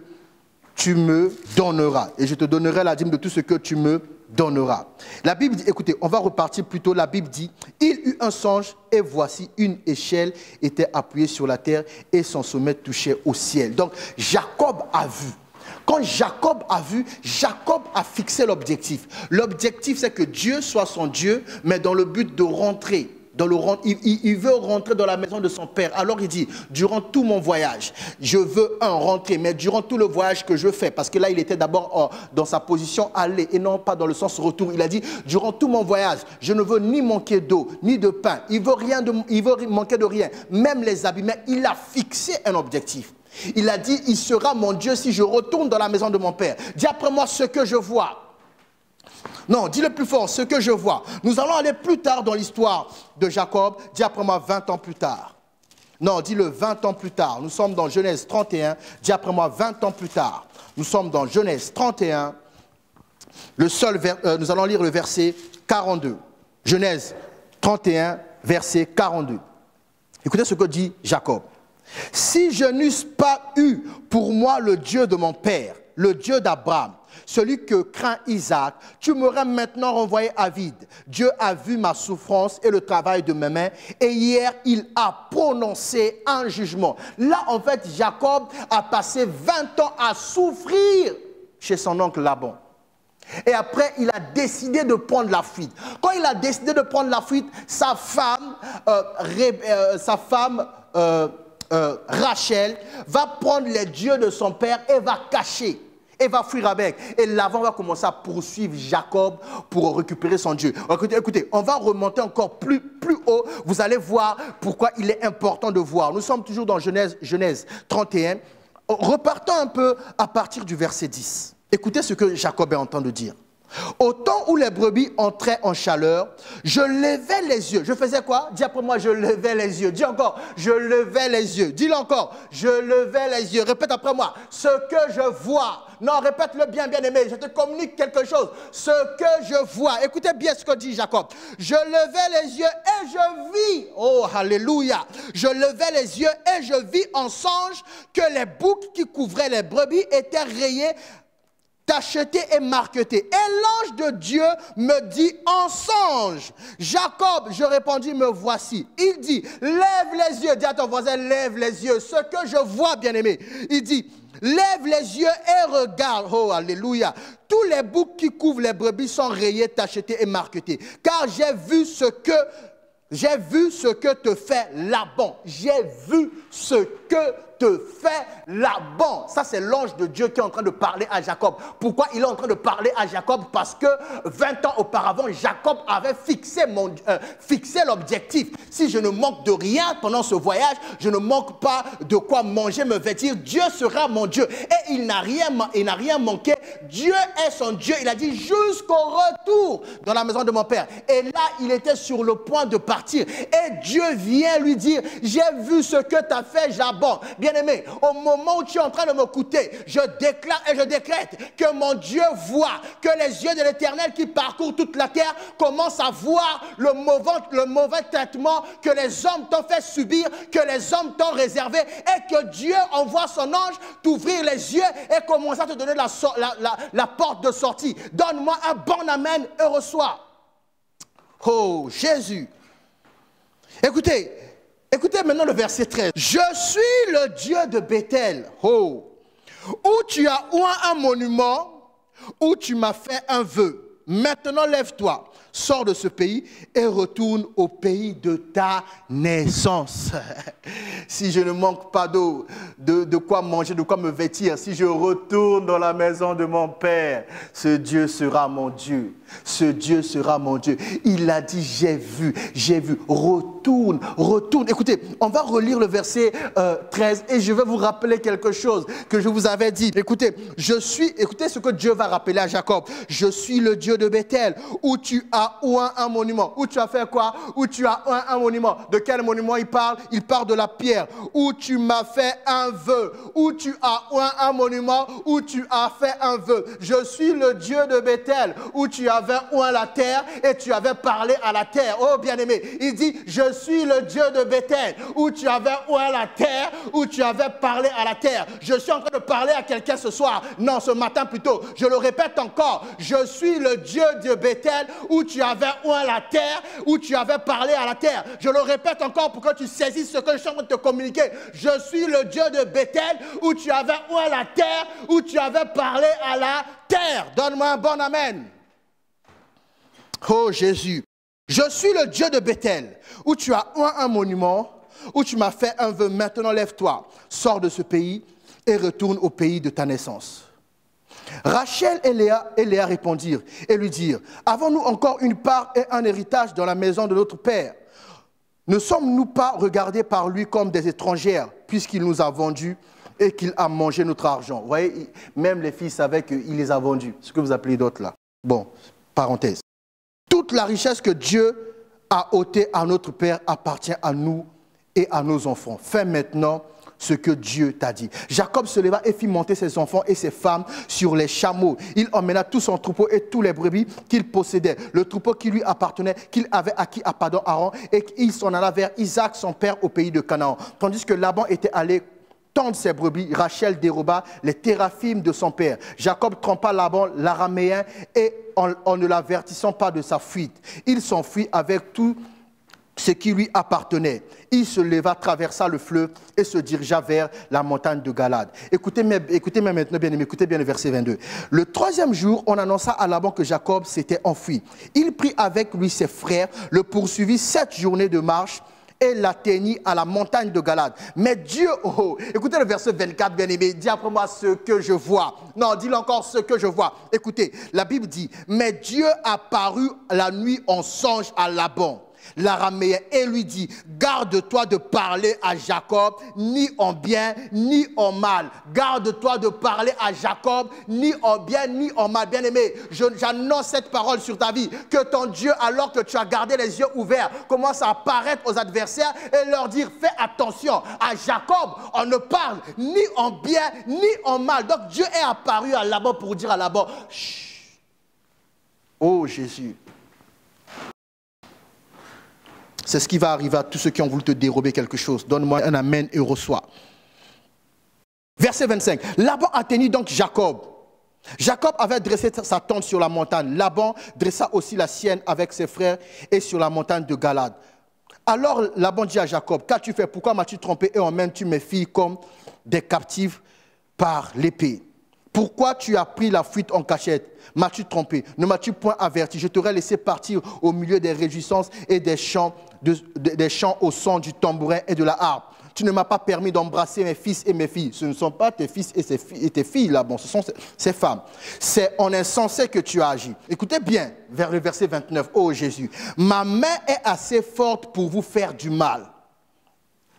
tu me donneras. Et je te donnerai la dîme de tout ce que tu me donneras. La Bible dit, écoutez, on va repartir plutôt. La Bible dit, il eut un songe et voici une échelle était appuyée sur la terre et son sommet touchait au ciel. Donc, Jacob a vu. Quand Jacob a vu, Jacob a fixé l'objectif. L'objectif, c'est que Dieu soit son Dieu, mais dans le but de rentrer. Il veut rentrer dans la maison de son père. Alors il dit, durant tout mon voyage, je veux rentrer, mais durant tout le voyage que je fais, parce que là il était d'abord dans sa position aller et non pas dans le sens retour. Il a dit, durant tout mon voyage, je ne veux ni manquer d'eau, ni de pain. Il veut manquer de rien, même les habits. Mais il a fixé un objectif. Il a dit, il sera mon Dieu si je retourne dans la maison de mon père. Dis après moi ce que je vois. Non, dis le plus fort, ce que je vois. Nous allons aller plus tard dans l'histoire de Jacob. Dis après moi 20 ans plus tard. Non, dis-le 20 ans plus tard. Nous sommes dans Genèse 31. Dis après moi 20 ans plus tard. Nous sommes dans Genèse 31. Nous allons lire le verset 42. Genèse 31, verset 42. Écoutez ce que dit Jacob. « Si je n'eusse pas eu pour moi le Dieu de mon père, le Dieu d'Abraham, celui que craint Isaac, tu m'aurais maintenant renvoyé à vide. Dieu a vu ma souffrance et le travail de mes mains, et hier, il a prononcé un jugement. » Là, en fait, Jacob a passé 20 ans à souffrir chez son oncle Laban. Et après, il a décidé de prendre la fuite. Quand il a décidé de prendre la fuite, sa femme Rachel va prendre les dieux de son père et va cacher. Et va fuir avec. Et Laban va commencer à poursuivre Jacob pour récupérer son Dieu. Écoutez, on va remonter encore plus haut. Vous allez voir pourquoi il est important de voir. Nous sommes toujours dans Genèse 31. Repartons un peu à partir du verset 10. Écoutez ce que Jacob est en train de dire. Au temps où les brebis entraient en chaleur, je levais les yeux. Je faisais quoi? Dis après moi, je levais les yeux. Dis encore, je levais les yeux. Dis-le encore, je levais les yeux. Répète après moi, ce que je vois. Non, répète-le bien, bien aimé. Je te communique quelque chose. Ce que je vois. Écoutez bien ce que dit Jacob. Je levais les yeux et je vis. Oh, alléluia. Je levais les yeux et je vis en songe que les boucs qui couvraient les brebis étaient rayés, tacheté et marqueté. Et l'ange de Dieu me dit en songe. Jacob, je répondis, me voici. Il dit, lève les yeux. Dis à ton voisin, lève les yeux. Ce que je vois, bien-aimé. Il dit, lève les yeux et regarde. Oh, alléluia. Tous les boucs qui couvrent les brebis sont rayés, tachetés et marquetés. Car j'ai vu ce que te fait Laban. J'ai vu ce que te fait Laban. Ça, c'est l'ange de Dieu qui est en train de parler à Jacob. Pourquoi il est en train de parler à Jacob? Parce que 20 ans auparavant, Jacob avait fixé l'objectif. Si je ne manque de rien pendant ce voyage, je ne manque pas de quoi manger, me vêtir, Dieu sera mon Dieu. Et il n'a rien manqué. Dieu est son Dieu. Il a dit jusqu'au retour dans la maison de mon père. Et là, il était sur le point de partir. Et Dieu vient lui dire, j'ai vu ce que tu as fait, Laban. Bien-aimé, au moment où tu es en train de m'écouter, je déclare et je décrète que mon Dieu voit, que les yeux de l'Éternel qui parcourent toute la terre commencent à voir le mauvais traitement que les hommes t'ont fait subir, que les hommes t'ont réservé, et que Dieu envoie son ange t'ouvrir les yeux et commence à te donner la porte de sortie. Donne-moi un bon amen et reçois. Oh, Jésus. Écoutez maintenant le verset 13. Je suis le Dieu de Bethel, où tu as oint un monument, où tu m'as fait un vœu. Maintenant lève-toi, sors de ce pays et retourne au pays de ta naissance. Si je ne manque pas d'eau, de quoi manger, de quoi me vêtir, si je retourne dans la maison de mon Père, ce Dieu sera mon Dieu. Ce Dieu sera mon Dieu. Il a dit, j'ai vu, retourne. Écoutez, on va relire le verset 13 et je vais vous rappeler quelque chose que je vous avais dit. Écoutez ce que Dieu va rappeler à Jacob. Je suis le Dieu de Bethel, où tu as oint un monument. Où tu as fait quoi? Où tu as oint un monument. De quel monument il parle? Il parle de la pierre. Où tu m'as fait un vœu. Où tu as oint un monument. Où tu as fait un vœu. Je suis le Dieu de Bethel, où tu avais oint la terre et tu avais parlé à la terre. Oh bien-aimé, il dit, je suis le Dieu de Bethel, où tu avais oint la terre, où tu avais parlé à la terre. Je suis en train de parler à quelqu'un ce soir. Non, ce matin plutôt. Je le répète encore. Je suis le Dieu de Bethel, où tu avais oint la terre, où tu avais parlé à la terre. Je le répète encore pour que tu saisisses ce que je suis en train de te communiquer. Je suis le Dieu de Bethel, où tu avais oint la terre, où tu avais parlé à la terre. Donne-moi un bon amen. Oh Jésus, je suis le Dieu de Bethel, où tu as oint un monument, où tu m'as fait un vœu. Maintenant lève-toi, sors de ce pays et retourne au pays de ta naissance. Rachel et Léa répondirent et lui dirent, avons-nous encore une part et un héritage dans la maison de notre père? Ne sommes-nous pas regardés par lui comme des étrangères, puisqu'il nous a vendus et qu'il a mangé notre argent? Vous voyez, même les filles savaient qu'il les a vendus, ce que vous appelez d'autres là. Bon, parenthèse. Toute la richesse que Dieu a ôtée à notre Père appartient à nous et à nos enfants. Fais maintenant ce que Dieu t'a dit. Jacob se leva et fit monter ses enfants et ses femmes sur les chameaux. Il emmena tout son troupeau et tous les brebis qu'il possédait, le troupeau qui lui appartenait, qu'il avait acquis à Padan-Aram, et il s'en alla vers Isaac son père au pays de Canaan. Tandis que Laban était allé tendre ses brebis, Rachel déroba les téraphimes de son père. Jacob trompa Laban l'araméen et en ne l'avertissant pas de sa fuite, il s'enfuit avec tout ce qui lui appartenait. Il se leva, traversa le fleuve et se dirigea vers la montagne de Galade. Écoutez maintenant, bien aimé, écoutez bien le verset 22. Le troisième jour, on annonça à Laban que Jacob s'était enfui. Il prit avec lui ses frères, le poursuivit 7 journées de marche et l'atteignit à la montagne de Galade. Mais Dieu, écoutez le verset 24, bien-aimé, dis après moi ce que je vois. Non, dis-le encore ce que je vois. Écoutez, la Bible dit, mais Dieu apparut la nuit en songe à Laban l'araméen, et lui dit, garde-toi de parler à Jacob, ni en bien, ni en mal. Garde-toi de parler à Jacob, ni en bien, ni en mal. Bien-aimé, j'annonce cette parole sur ta vie, que ton Dieu, alors que tu as gardé les yeux ouverts, commence à apparaître aux adversaires et leur dire, fais attention, à Jacob, on ne parle ni en bien, ni en mal. Donc Dieu est apparu à Laban pour dire à Laban, chut, oh Jésus. C'est ce qui va arriver à tous ceux qui ont voulu te dérober quelque chose. Donne-moi un amen et reçois. Verset 25. Laban atteignit donc Jacob. Jacob avait dressé sa tente sur la montagne. Laban dressa aussi la sienne avec ses frères et sur la montagne de Galade. Alors Laban dit à Jacob, qu'as-tu fait? Pourquoi m'as-tu trompé et emmènes-tu mes filles comme des captives par l'épée? Pourquoi tu as pris la fuite en cachette? M'as-tu trompé? Ne m'as-tu point averti? Je t'aurais laissé partir au milieu des réjouissances et des chants au son du tambourin et de la harpe. Tu ne m'as pas permis d'embrasser mes fils et mes filles. Ce ne sont pas tes fils et tes filles là, bon, ce sont ces femmes. C'est en insensé que tu as agi. Écoutez bien, vers le verset 29. Oh Jésus, ma main est assez forte pour vous faire du mal.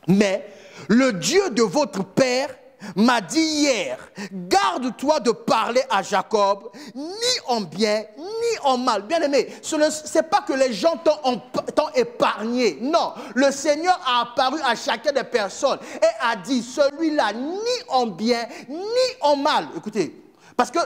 Mais le Dieu de votre père m'a dit hier, garde-toi de parler à Jacob, ni en bien, ni en mal. Bien-aimé, ce n'est pas que les gens t'ont épargné. Non, le Seigneur a apparu à chacune des personnes et a dit, celui-là, ni en bien, ni en mal. Écoutez, parce que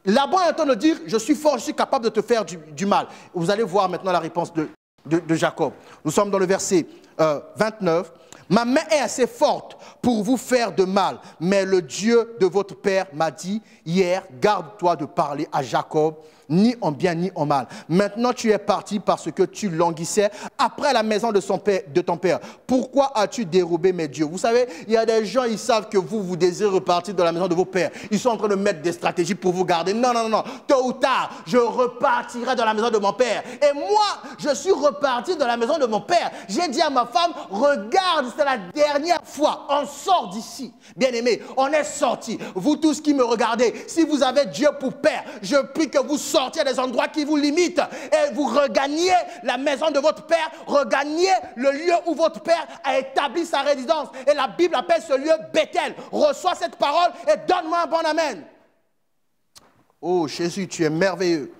Laban est en train de dire, je suis fort, je suis capable de te faire du mal. Vous allez voir maintenant la réponse de Jacob. Nous sommes dans le verset 29. Ma main est assez forte pour vous faire de mal, mais le Dieu de votre père m'a dit hier, garde-toi de parler à Jacob, ni en bien ni en mal. Maintenant tu es parti parce que tu languissais après la maison de ton père. Pourquoi as-tu dérobé mes dieux? Vous savez, il y a des gens, ils savent que vous désirez repartir dans la maison de vos pères. Ils sont en train de mettre des stratégies pour vous garder. Non, non, non, tôt ou tard, je repartirai dans la maison de mon père. Et moi, je suis reparti dans la maison de mon père. J'ai dit à ma femme, regarde, c'est la dernière fois, on sort d'ici. Bien-aimés, on est sortis. Vous tous qui me regardez, si vous avez Dieu pour père, je prie que vous sortiez des endroits qui vous limitent et vous regagniez la maison de votre père, regagniez le lieu où votre père a établi sa résidence. Et la Bible appelle ce lieu Bethel. Reçois cette parole et donne-moi un bon amen. Oh Jésus, tu es merveilleux.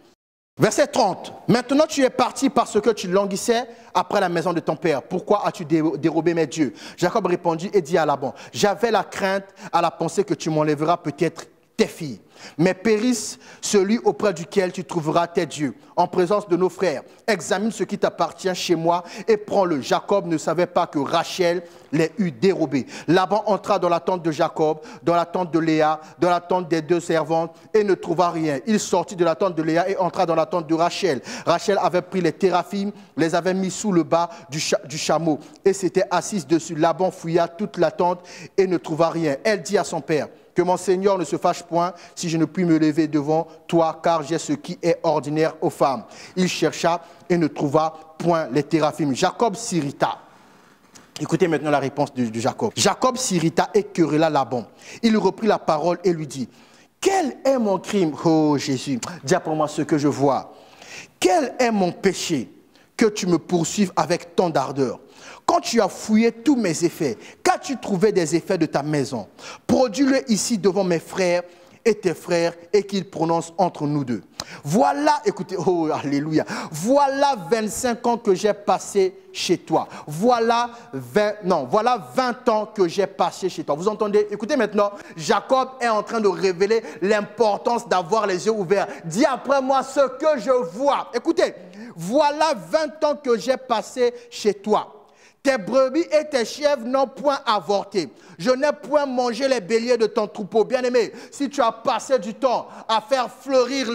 Verset 30. Maintenant tu es parti parce que tu languissais après la maison de ton père. Pourquoi as-tu dérobé mes dieux? Jacob répondit et dit à Laban, j'avais la crainte à la pensée que tu m'enlèveras peut-être tes filles. Mais périsse celui auprès duquel tu trouveras tes dieux, en présence de nos frères. Examine ce qui t'appartient chez moi et prends-le. Jacob ne savait pas que Rachel les eût dérobés. Laban entra dans la tente de Jacob, dans la tente de Léa, dans la tente des deux servantes et ne trouva rien. Il sortit de la tente de Léa et entra dans la tente de Rachel. Rachel avait pris les téraphimes, les avait mis sous le bas du chameau et s'était assise dessus. Laban fouilla toute la tente et ne trouva rien. Elle dit à son père, que mon Seigneur ne se fâche point si je ne puis me lever devant toi, car j'ai ce qui est ordinaire aux femmes. Il chercha et ne trouva point les téraphimes. Jacob s'irrita. Écoutez maintenant la réponse de Jacob. Jacob s'irrita et querella Laban. Il reprit la parole et lui dit, quel est mon crime? Oh Jésus, dis pour moi ce que je vois. Quel est mon péché que tu me poursuives avec tant d'ardeur? Quand tu as fouillé tous mes effets, qu'as-tu trouvé des effets de ta maison? Produis-le ici devant mes frères et tes frères et qu'ils prononcent entre nous deux. Voilà, écoutez, oh alléluia, voilà 25 ans que j'ai passé chez toi. Voilà 20 ans que j'ai passé chez toi. Vous entendez? Écoutez maintenant, Jacob est en train de révéler l'importance d'avoir les yeux ouverts. Dis après moi ce que je vois. Écoutez, voilà 20 ans que j'ai passé chez toi. Tes brebis et tes chèvres n'ont point avorté. Je n'ai point mangé les béliers de ton troupeau. Bien-aimé, si tu as passé du temps à faire fleurir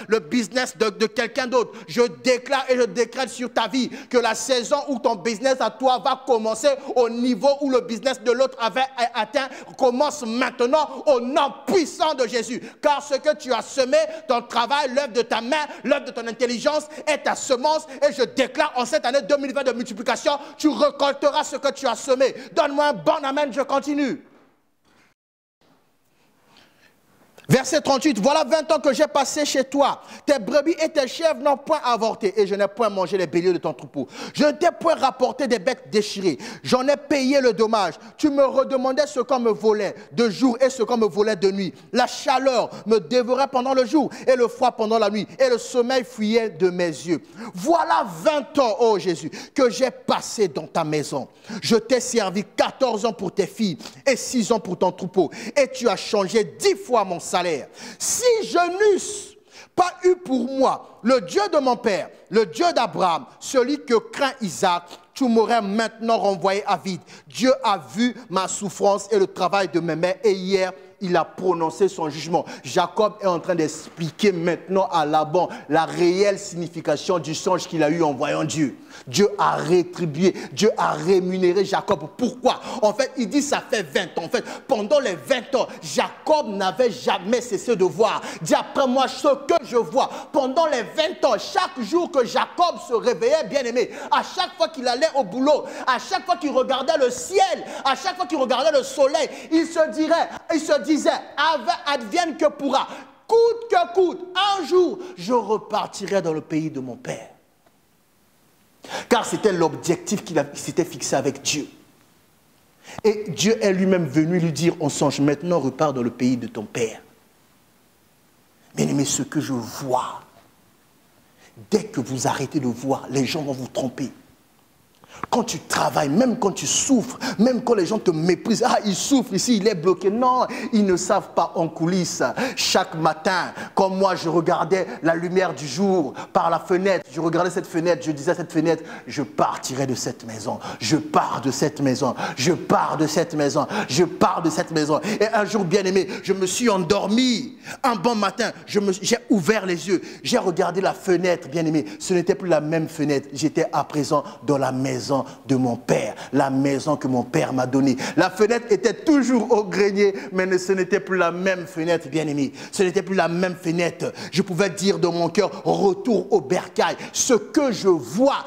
le business de quelqu'un d'autre, je déclare et je décrète sur ta vie que la saison où ton business à toi va commencer au niveau où le business de l'autre avait atteint, commence maintenant au nom puissant de Jésus. Car ce que tu as semé, ton travail, l'œuvre de ta main, l'œuvre de ton intelligence est ta semence. Et je déclare en cette année 2020 de multiplication, tu récolteras ce que tu as semé. Donne-moi un bon amen, je continue. Verset 38, voilà 20 ans que j'ai passé chez toi. Tes brebis et tes chèvres n'ont point avorté et je n'ai point mangé les béliers de ton troupeau. Je ne t'ai point rapporté des bêtes déchirées. J'en ai payé le dommage. Tu me redemandais ce qu'on me volait de jour et ce qu'on me volait de nuit. La chaleur me dévorait pendant le jour et le froid pendant la nuit et le sommeil fuyait de mes yeux. Voilà 20 ans, ô Jésus, que j'ai passé dans ta maison. Je t'ai servi 14 ans pour tes filles et 6 ans pour ton troupeau et tu as changé 10 fois mon salaire. Si je n'eusse pas eu pour moi le Dieu de mon père, le Dieu d'Abraham, celui que craint Isaac, tu m'aurais maintenant renvoyé à vide. Dieu a vu ma souffrance et le travail de mes mains et hier, il a prononcé son jugement. Jacob est en train d'expliquer maintenant à Laban la réelle signification du songe qu'il a eu en voyant Dieu. Dieu a rétribué, Dieu a rémunéré Jacob. Pourquoi? En fait, il dit ça fait 20 ans. En fait, pendant les 20 ans, Jacob n'avait jamais cessé de voir. Dis après moi ce que je vois. Pendant les 20 ans, chaque jour que Jacob se réveillait, bien aimé, à chaque fois qu'il allait au boulot, à chaque fois qu'il regardait le ciel, à chaque fois qu'il regardait le soleil, il se disait, advienne que pourra, coûte que coûte, un jour, je repartirai dans le pays de mon père. Car c'était l'objectif qu'il s'était fixé avec Dieu. Et Dieu est lui-même venu lui dire, on songe, maintenant repars dans le pays de ton père. Bien aimé, ce que je vois, dès que vous arrêtez de voir, les gens vont vous tromper. Quand tu travailles, même quand tu souffres, même quand les gens te méprisent, ah, il souffre ici, il est bloqué. Non, ils ne savent pas en coulisses. Chaque matin, comme moi, je regardais la lumière du jour par la fenêtre. Je regardais cette fenêtre, je disais à cette fenêtre, je partirai de cette maison. Je pars de cette maison. Je pars de cette maison. Je pars de cette maison. Et un jour, bien aimé, je me suis endormi. Un bon matin, j'ai ouvert les yeux. J'ai regardé la fenêtre, bien aimé. Ce n'était plus la même fenêtre. J'étais à présent dans la maison de mon père, la maison que mon père m'a donnée. La fenêtre était toujours au grenier, mais ce n'était plus la même fenêtre, bien aimé. Ce n'était plus la même fenêtre. Je pouvais dire dans mon cœur, retour au bercail. Ce que je vois,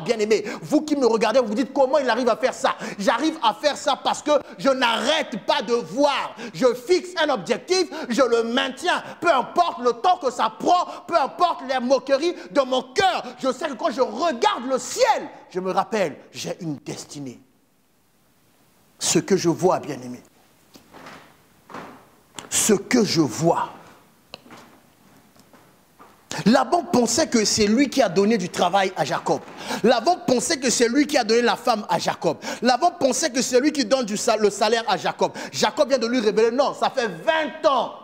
bien aimé. Vous qui me regardez, vous vous dites comment il arrive à faire ça. J'arrive à faire ça parce que je n'arrête pas de voir. Je fixe un objectif, je le maintiens. Peu importe le temps que ça prend, peu importe les moqueries de mon cœur. Je sais que quand je regarde le ciel, je me rappelle, j'ai une destinée. Ce que je vois, bien aimé, ce que je vois. Laban pensait que c'est lui qui a donné du travail à Jacob. Laban pensait que c'est lui qui a donné la femme à Jacob. Laban pensait que c'est lui qui donne le salaire à Jacob. Jacob vient de lui révéler, non, ça fait 20 ans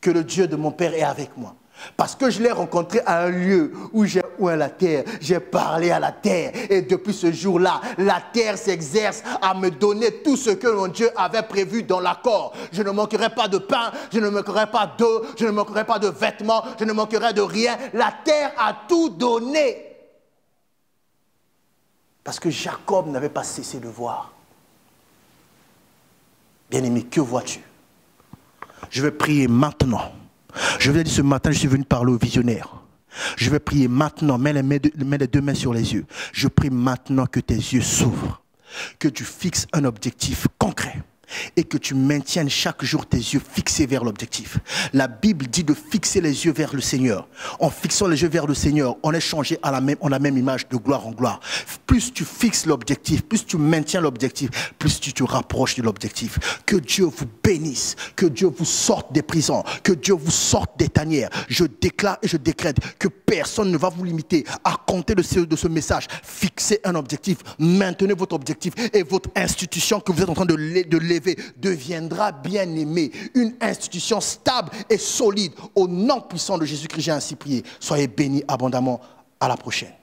que le Dieu de mon père est avec moi. Parce que je l'ai rencontré à un lieu où j'ai oint la terre, j'ai parlé à la terre. Et depuis ce jour-là, la terre s'exerce à me donner tout ce que mon Dieu avait prévu dans l'accord. Je ne manquerai pas de pain, je ne manquerai pas d'eau, je ne manquerai pas de vêtements, je ne manquerai de rien. La terre a tout donné. Parce que Jacob n'avait pas cessé de voir. Bien-aimé, que vois-tu? Je vais prier maintenant. Je vous ai dit ce matin, je suis venu parler au visionnaire. Je vais prier maintenant, mets les deux mains sur les yeux. Je prie maintenant que tes yeux s'ouvrent, que tu fixes un objectif concret et que tu maintiennes chaque jour tes yeux fixés vers l'objectif. La Bible dit de fixer les yeux vers le Seigneur. En fixant les yeux vers le Seigneur, on est changé en la même image de gloire en gloire. Plus tu fixes l'objectif, plus tu maintiens l'objectif, plus tu te rapproches de l'objectif. Que Dieu vous bénisse, que Dieu vous sorte des prisons, que Dieu vous sorte des tanières. Je déclare et je décrète que personne ne va vous limiter à compter de ce message. Fixez un objectif, maintenez votre objectif et votre institution que vous êtes en train de lever deviendra bien aimé, une institution stable et solide. Au nom puissant de Jésus-Christ, j'ai ainsi prié. Soyez bénis abondamment. À la prochaine.